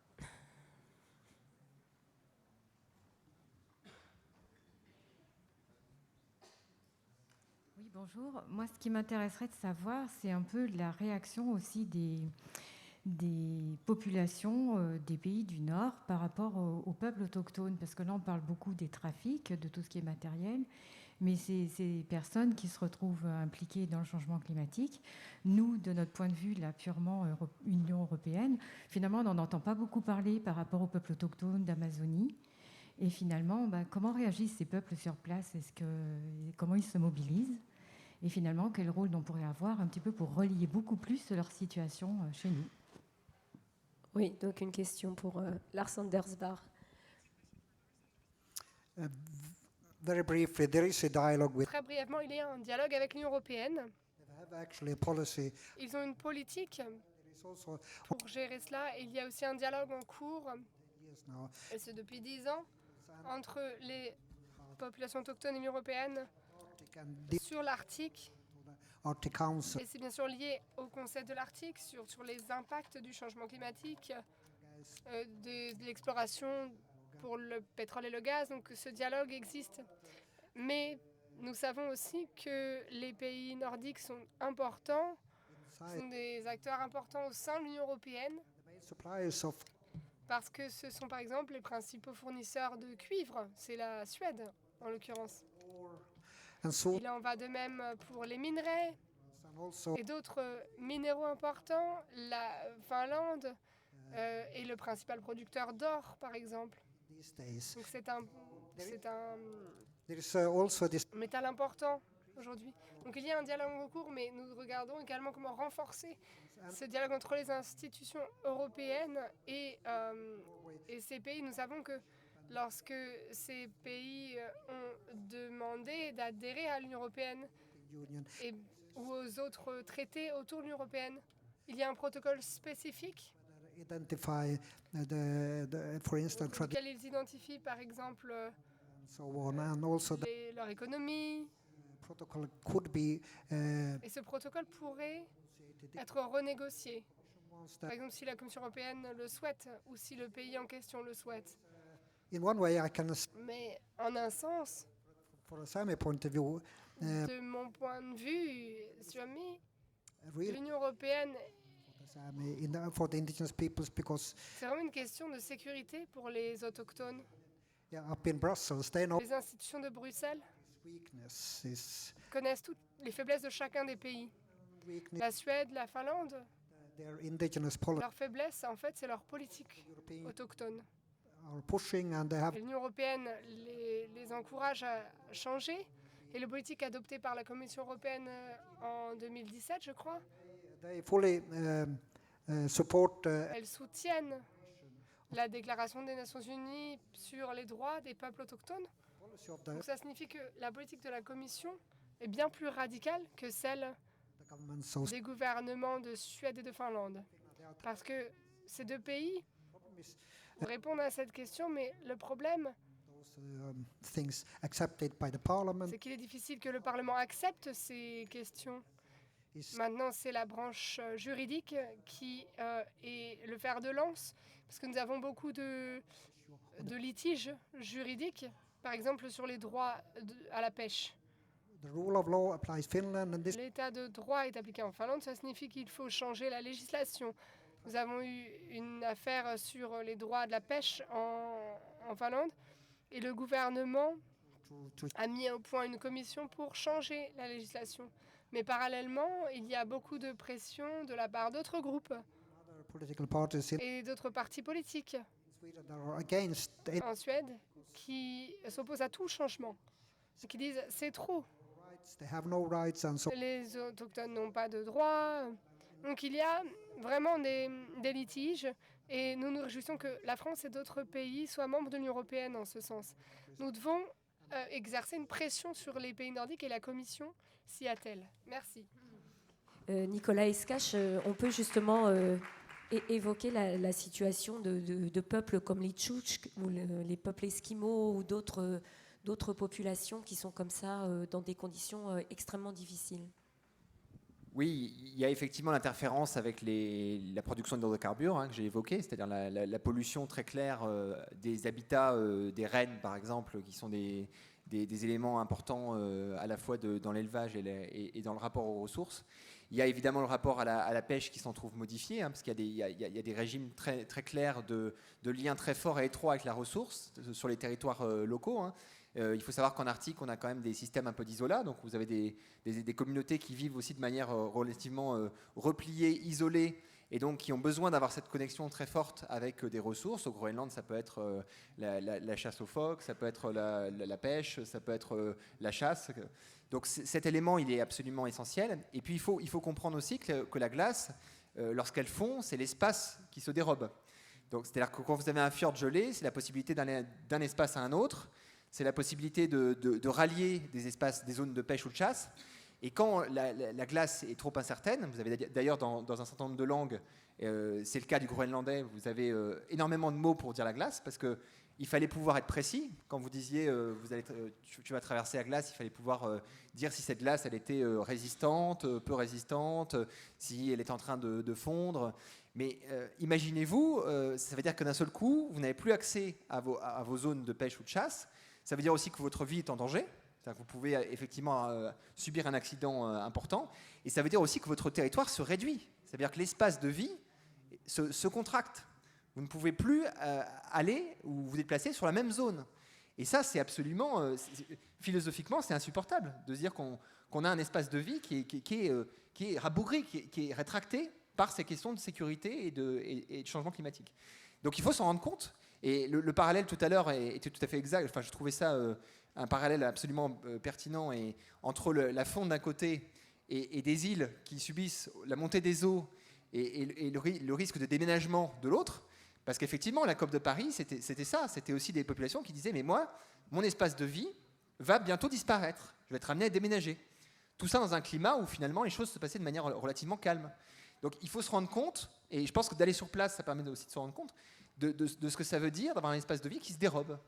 Oui, bonjour. Moi, ce qui m'intéresserait de savoir, c'est un peu la réaction aussi des populations des pays du Nord par rapport aux peuples autochtones. Parce que là, on parle beaucoup des trafics, de tout ce qui est matériel, mais ces personnes qui se retrouvent impliquées dans le changement climatique, nous, de notre point de vue, là, purement Union européenne, finalement, on n'en entend pas beaucoup parler par rapport aux peuples autochtones d'Amazonie. Et finalement, comment réagissent ces peuples sur place ? Comment ils se mobilisent ? Et finalement, quel rôle on pourrait avoir un petit peu pour relier beaucoup plus leur situation chez nous ? Oui, donc une question pour Lars Andersbach. Very briefly, there is a dialogue with. Très brièvement, il y a un dialogue avec l'Union européenne. They have actually a policy. Ils ont une politique There is also pour gérer cela. Il y a aussi un dialogue en cours, years now. et c'est depuis 10 ans, entre les populations autochtones et l'Union européenne Arctic and the sur l'Arctique. Arctic Council. Et c'est bien sûr lié au concept de l'Arctique, sur les impacts du changement climatique, de l'exploration pour le pétrole et le gaz. Donc ce dialogue existe. Mais nous savons aussi que les pays nordiques sont importants, sont des acteurs importants au sein de l'Union européenne, Suppliers of parce que ce sont par exemple les principaux fournisseurs de cuivre. C'est la Suède en l'occurrence. and so Il en va de même pour les minerais and also et d'autres minéraux importants. La Finlande est le principal producteur d'or, par exemple. these days. Donc c'est un There is also this métal important aujourd'hui. Donc il y a un dialogue en cours, mais nous regardons également comment renforcer ce dialogue entre les institutions européennes et ces pays. Nous savons que lorsque ces pays ont demandé d'adhérer à l'Union européenne union. ou aux autres traités autour de l'Union européenne, il y a un protocole spécifique Identify for instance, dans lequel ils identifient par exemple so on, and also the leur économie. protocol could be Et ce protocole pourrait être renégocié. once Par that, exemple, si la Commission européenne le souhaite ou si le pays en question le souhaite. in one way, I can, Mais en un sens, for a Sami point of view, de mon point de vue, Swami, really l'Union européenne, Sami for the indigenous peoples, because c'est vraiment une question de sécurité pour les autochtones. yeah, up in Brussels, they know Les institutions de Bruxelles weakness is connaissent toutes les faiblesses de chacun des pays. weakness. La Suède, la Finlande, Their indigenous policy leur faiblesse, en fait, c'est leur politique European autochtone. are pushing, and they have Et l'Union européenne les encourage à changer. Et le politique adopté par la Commission européenne en 2017, je crois, they fully support elles soutiennent la déclaration des Nations Unies sur les droits des peuples autochtones. policy of Donc ça signifie que la politique de la Commission est bien plus radicale que celle the government. So des gouvernements de Suède et de Finlande. Parce que ces deux pays répondent à cette question, mais le problème, those things accepted by the parliament c'est qu'il est difficile que le Parlement accepte ces questions. is Maintenant, c'est la branche juridique qui est le fer de lance, parce que nous avons beaucoup de litiges juridiques, par exemple sur les droits à la pêche. the rule of law applies Finland, and this L'état de droit est appliqué en Finlande, ça signifie qu'il faut changer la législation. Nous avons eu une affaire sur les droits de la pêche en Finlande, et le gouvernement to a mis au point une commission pour changer la législation. Mais parallèlement, il y a beaucoup de pression de la part d'autres groupes other political parties in et d'autres partis politiques Sweden that are against any en Suède qui s'opposent à tout changement, qui disent c'est trop, rights. They have no rights, and so les autochtones n'ont pas de droits. Donc il y a vraiment des litiges et nous nous réjouissons que la France et d'autres pays soient membres de l'Union européenne en ce sens. Nous devons exercer une pression sur les pays nordiques et la Commission s'y attelle. Merci. Nicolas Escache, on peut justement évoquer la situation de peuples comme les Tchouktches ou les peuples esquimaux ou d'autres populations qui sont comme ça dans des conditions extrêmement difficiles. Oui, il y a effectivement l'interférence avec la production d'hydrocarbures que j'ai évoquée, c'est-à-dire la pollution très claire des habitats des rennes, par exemple, qui sont des éléments importants à la fois dans l'élevage et dans le rapport aux ressources. Il y a évidemment le rapport à la pêche qui s'en trouve modifié, parce qu'il y a des régimes très, très clairs de liens très forts et étroits avec la ressource sur les territoires locaux. Il faut savoir qu'en Arctique, on a quand même des systèmes un peu d'isolat, donc vous avez des communautés qui vivent aussi de manière relativement repliée, isolée, et donc qui ont besoin d'avoir cette connexion très forte avec des ressources. Au Groenland, ça peut être la chasse aux phoques, ça peut être la pêche, ça peut être la chasse. Donc cet élément, il est absolument essentiel. Et puis il faut comprendre aussi que la glace, lorsqu'elle fond, c'est l'espace qui se dérobe. Donc c'est-à-dire que quand vous avez un fjord gelé, c'est la possibilité d'aller d'un espace à un autre. c'est la possibilité de rallier des espaces, des zones de pêche ou de chasse. Et quand la glace est trop incertaine, vous avez d'ailleurs dans un certain nombre de langues, c'est le cas du groenlandais, vous avez énormément de mots pour dire la glace, parce qu'il fallait pouvoir être précis. Quand vous disiez tu vas traverser la glace, il fallait pouvoir dire si cette glace elle était résistante, peu résistante, si elle était en train de fondre. Mais imaginez-vous, ça veut dire que d'un seul coup, vous n'avez plus accès à vos zones de pêche ou de chasse. Ça veut dire aussi que votre vie est en danger. C'est-à-dire que vous pouvez effectivement subir un accident important. Et ça veut dire aussi que votre territoire se réduit. C'est-à-dire que l'espace de vie se contracte. Vous ne pouvez plus aller ou vous déplacer sur la même zone. Et ça, c'est absolument, philosophiquement, c'est insupportable de se dire qu'on a un espace de vie qui est rabougri, qui est rétracté par ces questions de sécurité et de changement climatique. Donc il faut s'en rendre compte. Et le parallèle tout à l'heure était tout à fait exact. Enfin, je trouvais ça un parallèle absolument pertinent entre la faune d'un côté et des îles qui subissent la montée des eaux et le risque de déménagement de l'autre. Parce qu'effectivement, la COP de Paris, c'était ça. C'était aussi des populations qui disaient « Mais moi, mon espace de vie va bientôt disparaître. Je vais être amené à déménager. » Tout ça dans un climat où finalement les choses se passaient de manière relativement calme. Donc il faut se rendre compte, et je pense que d'aller sur place, ça permet aussi de se rendre compte de ce que ça veut dire d'avoir un espace de vie qui se dérobe.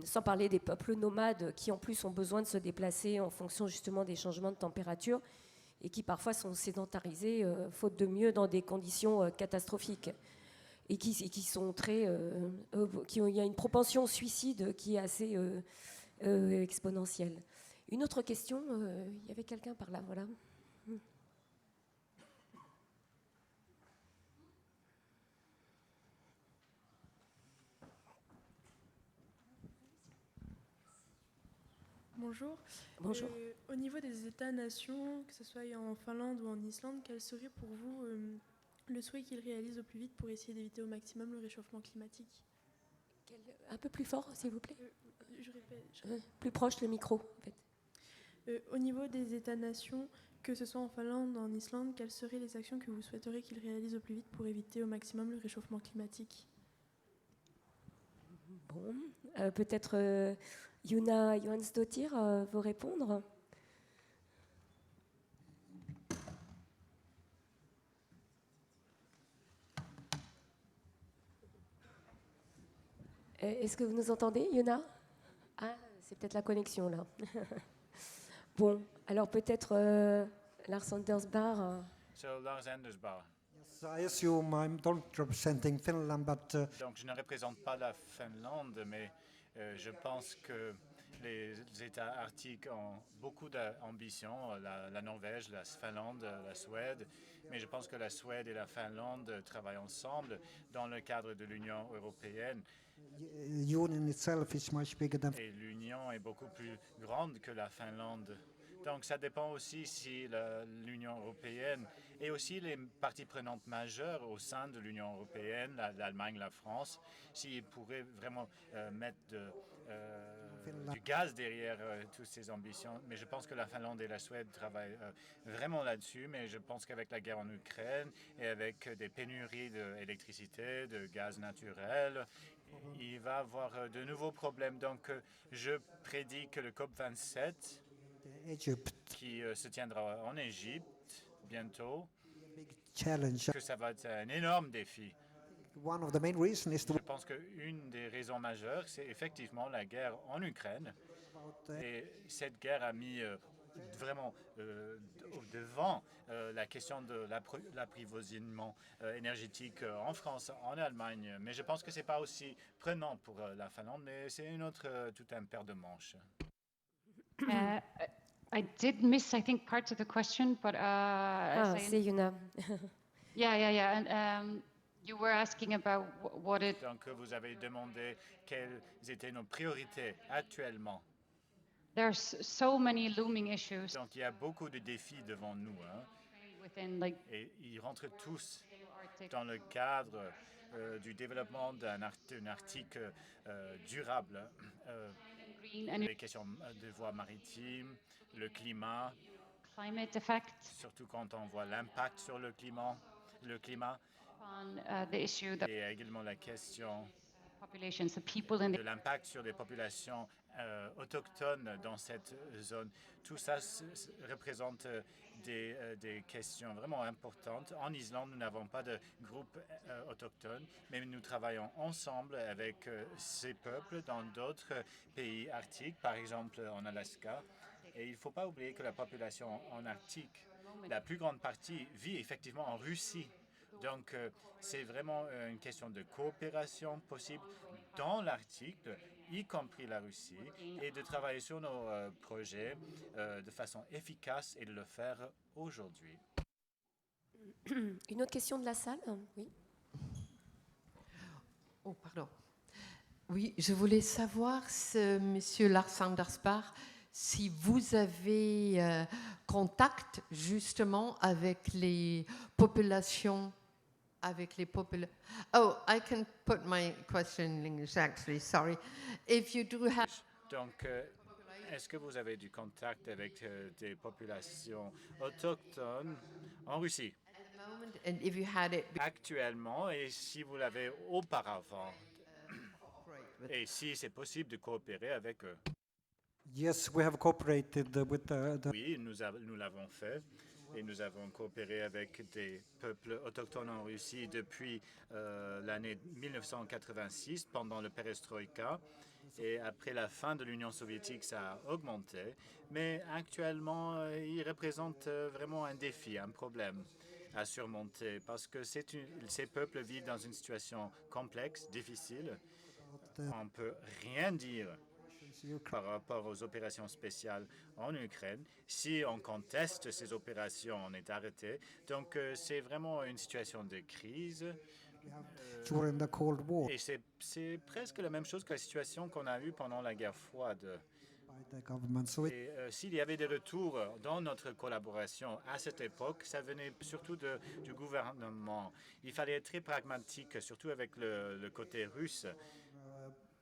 Sans parler des peuples nomades qui en plus ont besoin de se déplacer en fonction justement des changements de température et qui parfois sont sédentarisés, faute de mieux, dans des conditions catastrophiques. Et qui sont très... il y a une propension au suicide qui est assez exponentielle. Une autre question, il y avait quelqu'un par là, voilà. Bonjour. Bonjour. Au niveau des États-nations, que ce soit en Finlande ou en Islande, quel serait pour vous le souhait qu'ils réalisent au plus vite pour essayer d'éviter au maximum le réchauffement climatique? Un peu plus fort, s'il vous plaît. Je répète. Plus proche le micro, en fait. Au niveau des États-nations, que ce soit en Finlande ou en Islande, quelles seraient les actions que vous souhaiteriez qu'ils réalisent au plus vite pour éviter au maximum le réchauffement climatique? Bon, peut-être Yuna Johansdottir veut répondre. Est-ce que vous nous entendez, Yuna? Ah, c'est peut-être la connexion, là. Bon, alors peut-être Lars Andersbar. So, Lars Andersbar. Yes, I assume I'm not representing Finland, but Donc, je ne représente pas la Finlande, mais je pense que les États arctiques ont beaucoup d'ambition, la Norvège, la Finlande, la Suède, mais je pense que la Suède et la Finlande travaillent ensemble dans le cadre de l'Union européenne. Union itself is much bigger than. Et l'Union est beaucoup plus grande que la Finlande. Donc ça dépend aussi si l'Union européenne et aussi les parties prenantes majeures au sein de l'Union européenne, l'Allemagne, la France, s'ils pourraient vraiment mettre du gaz derrière toutes ces ambitions. Mais je pense que la Finlande et la Suède travaillent vraiment là-dessus, mais je pense qu'avec la guerre en Ukraine et avec des pénuries d'électricité, de gaz naturel, il va y avoir de nouveaux problèmes. Donc je prédis que le COP27 qui se tiendra en Égypte bientôt, que ça va être un énorme défi. One of the main reasons is Je pense qu'une des raisons majeures, c'est effectivement la guerre en Ukraine. Et cette guerre a mis vraiment au devant la question de l'approvisionnement énergétique en France, en Allemagne. Mais je pense que ce n'est pas aussi prenant pour la Finlande, mais c'est une autre, tout un paire de manches. I did miss, I think, parts of the question, but c'est Yuna. Yeah. And you were asking about what it. Donc, vous avez demandé quelles étaient nos priorités actuellement. There's so many looming issues. Donc, il y a beaucoup de défis devant nous, hein. Et ils rentrent tous dans le cadre du développement d'un Arctique durable. Les questions de voies maritimes, le climat, climate effect, surtout quand on voit l'impact sur le climat, on the issue that et également la question populations, the people in de the l'impact sur les populations autochtones dans cette zone. Tout ça représente des questions vraiment importantes. En Islande, nous n'avons pas de groupe autochtone, mais nous travaillons ensemble avec ces peuples dans d'autres pays arctiques, par exemple en Alaska. Et il ne faut pas oublier que la population en Arctique, la plus grande partie, vit effectivement en Russie. Donc, c'est vraiment une question de coopération possible dans l'Arctique, y compris la Russie, et de travailler sur nos projets de façon efficace et de le faire aujourd'hui. Une autre question de la salle? Oui. Oh, pardon. Oui, je voulais savoir, Monsieur Lars Andersbach, si vous avez contact justement avec les populations. Oh, I can put my question in English actually, sorry. If you do have... Donc, est-ce que vous avez du contact avec des populations autochtones en Russie? And if you had it... Actuellement, et si vous l'avez auparavant, et si c'est possible de coopérer avec eux? Yes, we have cooperated with the... Oui, nous l'avons fait. Et nous avons coopéré avec des peuples autochtones en Russie depuis l'année 1986, pendant le perestroïka. Et après la fin de l'Union soviétique, ça a augmenté. Mais actuellement, il représente vraiment un défi, un problème à surmonter, parce que ces peuples vivent dans une situation complexe, difficile. On ne peut rien dire par rapport aux opérations spéciales en Ukraine. Si on conteste ces opérations, on est arrêté. Donc, c'est vraiment une situation de crise. During the Cold War. Et c'est presque la même chose que la situation qu'on a eue pendant la guerre froide. Et s'il y avait des retours dans notre collaboration à cette époque, ça venait surtout du gouvernement. Il fallait être très pragmatique, surtout avec le côté russe.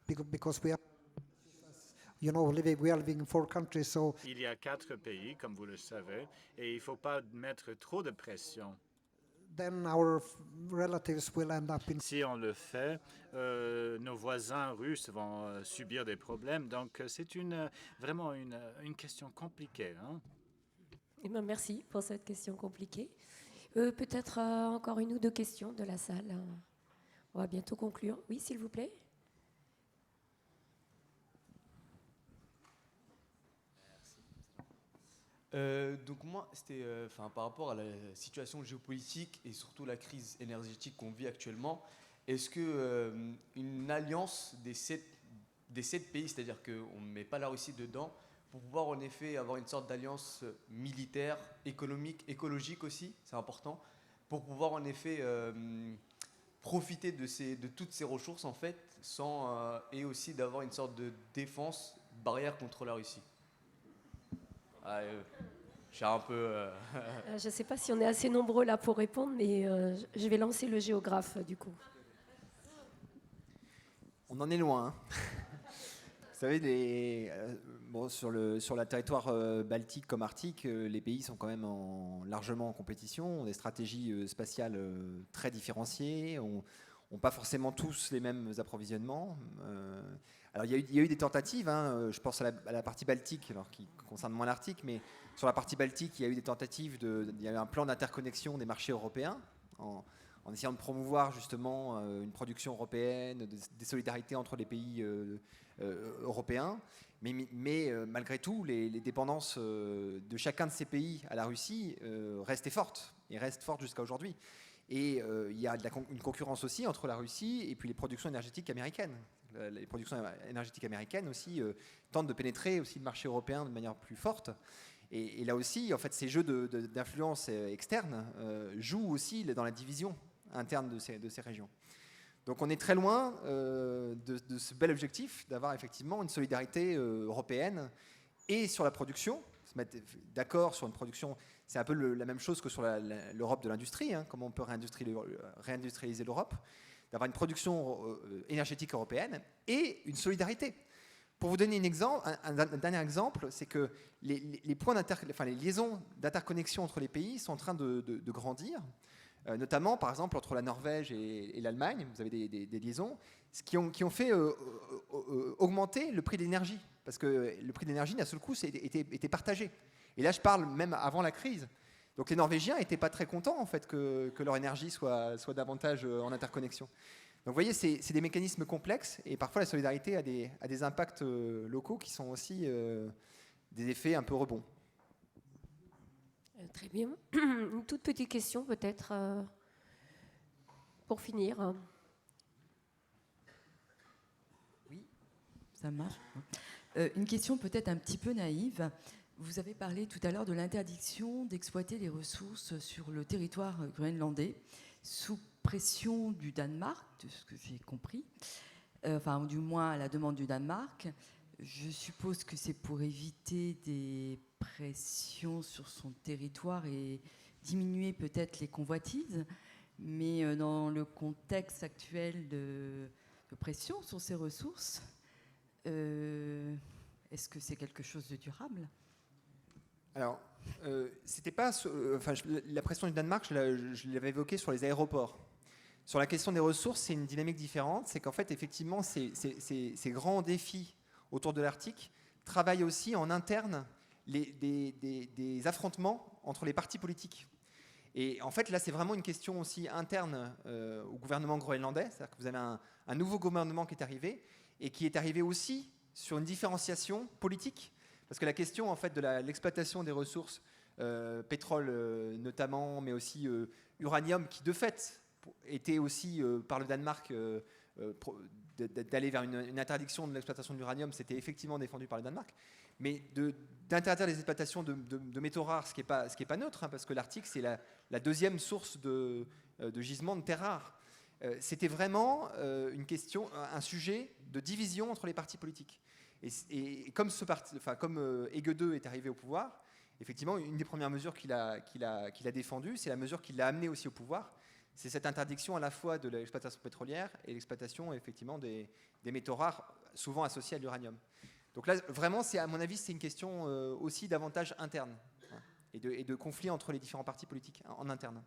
Because we are, we are living in 4 countries, so... Il y a 4 pays, comme vous le savez, et il ne faut pas mettre trop de pression. Then our relatives will end up in... Si on le fait, nos voisins russes vont subir des problèmes. Donc, c'est vraiment une question compliquée. Hein? Eh bien, merci pour cette question compliquée. Peut-être encore une ou deux questions de la salle. On va bientôt conclure. Oui, s'il vous plaît. Donc moi, c'était par rapport à la situation géopolitique et surtout la crise énergétique qu'on vit actuellement, est-ce que une alliance des 7 pays, c'est-à-dire qu'on ne met pas la Russie dedans, pour pouvoir en effet avoir une sorte d'alliance militaire, économique, écologique aussi, c'est important, pour pouvoir en effet profiter de toutes ces ressources en fait, et aussi d'avoir une sorte de défense, barrière contre la Russie. Je suis un peu... Je ne sais pas si on est assez nombreux là pour répondre, mais je vais lancer le géographe du coup. On en est loin. Hein. Vous savez, sur le territoire baltique comme arctique, les pays sont quand même largement en compétition, ont des stratégies spatiales très différenciées, n'ont pas forcément tous les mêmes approvisionnements. Alors il y a eu des tentatives, hein, je pense à la partie baltique, alors qui concerne moins l'Arctique, mais sur la partie baltique, il y a eu des tentatives, il y a eu un plan d'interconnexion des marchés européens, en essayant de promouvoir justement une production européenne, des solidarités entre les pays européens. Mais malgré tout, les dépendances de chacun de ces pays à la Russie restaient fortes, et restent fortes jusqu'à aujourd'hui. Et il y a une concurrence aussi entre la Russie et puis les productions énergétiques américaines. Les productions énergétiques américaines aussi tentent de pénétrer aussi le marché européen de manière plus forte. Et là aussi, en fait, ces jeux d'influence externe jouent aussi dans la division interne de ces régions. Donc on est très loin de ce bel objectif d'avoir effectivement une solidarité européenne et sur la production, se mettre d'accord sur une production. C'est un peu la même chose que sur l'Europe de l'industrie, hein, comment on peut réindustrialiser l'Europe, d'avoir une production énergétique européenne et une solidarité. Pour vous donner un dernier exemple, c'est que les liaisons d'interconnexion entre les pays sont en train de grandir. notamment par exemple entre la Norvège et l'Allemagne, vous avez des liaisons, qui ont fait augmenter le prix de l'énergie, parce que le prix de l'énergie d'un seul coup était partagé. Et là je parle même avant la crise. Donc les Norvégiens n'étaient pas très contents en fait que leur énergie soit davantage en interconnexion. Donc vous voyez, c'est des mécanismes complexes et parfois la solidarité a des impacts locaux qui sont aussi des effets un peu rebonds. Très bien. Une toute petite question peut-être pour finir. Oui, ça marche. Une question peut-être un petit peu naïve. Vous avez parlé tout à l'heure de l'interdiction d'exploiter les ressources sur le territoire groenlandais sous pression du Danemark, de ce que j'ai compris, enfin du moins à la demande du Danemark. Je suppose que c'est pour éviter des pressions sur son territoire et diminuer peut-être les convoitises, mais dans le contexte actuel de pression sur ces ressources, est-ce que c'est quelque chose de durable ? Alors, c'était pas, la pression du Danemark, je l'avais évoqué sur les aéroports. Sur la question des ressources, c'est une dynamique différente. C'est qu'en fait, effectivement, ces grands défis autour de l'Arctique travaillent aussi en interne des affrontements entre les partis politiques. Et en fait, là, c'est vraiment une question aussi interne au gouvernement groenlandais. C'est-à-dire que vous avez un nouveau gouvernement qui est arrivé et qui est arrivé aussi sur une différenciation politique. Parce que la question en fait, de l'exploitation des ressources, pétrole notamment, mais aussi uranium, qui de fait était aussi par le Danemark d'aller vers une interdiction de l'exploitation de l'uranium, c'était effectivement défendu par le Danemark. Mais d'interdire les exploitations de métaux rares, ce qui est pas neutre, hein, parce que l'Arctique, c'est la deuxième source de gisements de terres rares. C'était vraiment une question, un sujet de division entre les partis politiques. Et comme Ege II est arrivé au pouvoir, effectivement, une des premières mesures qu'il a défendues, c'est la mesure qui l'a amené aussi au pouvoir. C'est cette interdiction à la fois de l'exploitation pétrolière et l'exploitation effectivement des métaux rares, souvent associés à l'uranium. Donc là, vraiment, à mon avis, c'est une question aussi davantage interne et de conflit entre les différents partis politiques en interne.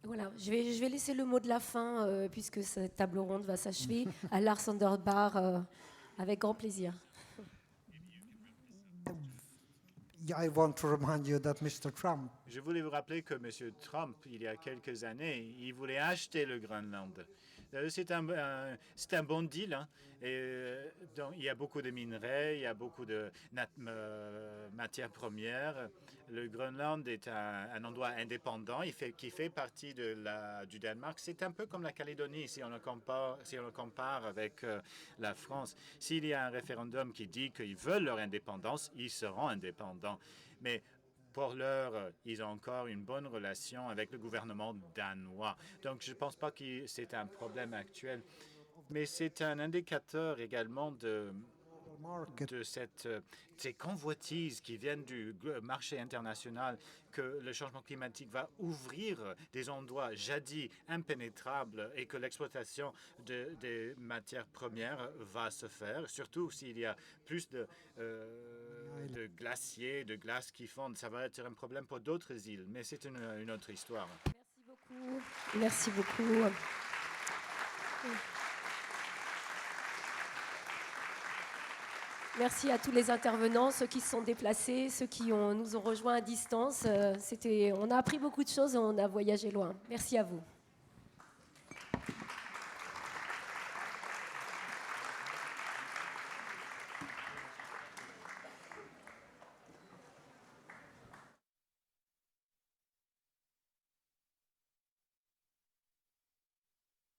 Voilà, je vais laisser le mot de la fin puisque cette table ronde va s'achever à Lars Andersbaugh. Avec grand plaisir. I want to remind you that Mr. Trump. Je voulais vous rappeler que M. Trump, il y a quelques années, il voulait acheter le Groenland. C'est un bon deal. Hein. Donc, il y a beaucoup de minerais, il y a beaucoup de matières premières. Le Groenland est un endroit indépendant qui fait partie du Danemark. C'est un peu comme la Calédonie si on le compare avec la France. S'il y a un référendum qui dit qu'ils veulent leur indépendance, ils seront indépendants. Mais pour l'heure, ils ont encore une bonne relation avec le gouvernement danois. Donc, je ne pense pas que c'est un problème actuel. Mais c'est un indicateur également de ces convoitises qui viennent du marché international, que le changement climatique va ouvrir des endroits jadis impénétrables et que l'exploitation des matières premières va se faire, surtout s'il y a plus de glaciers, de glace qui fondent. Ça va être un problème pour d'autres îles, mais c'est une autre histoire. Merci beaucoup. Merci à tous les intervenants, ceux qui se sont déplacés, ceux qui nous ont rejoints à distance. On a appris beaucoup de choses et on a voyagé loin. Merci à vous.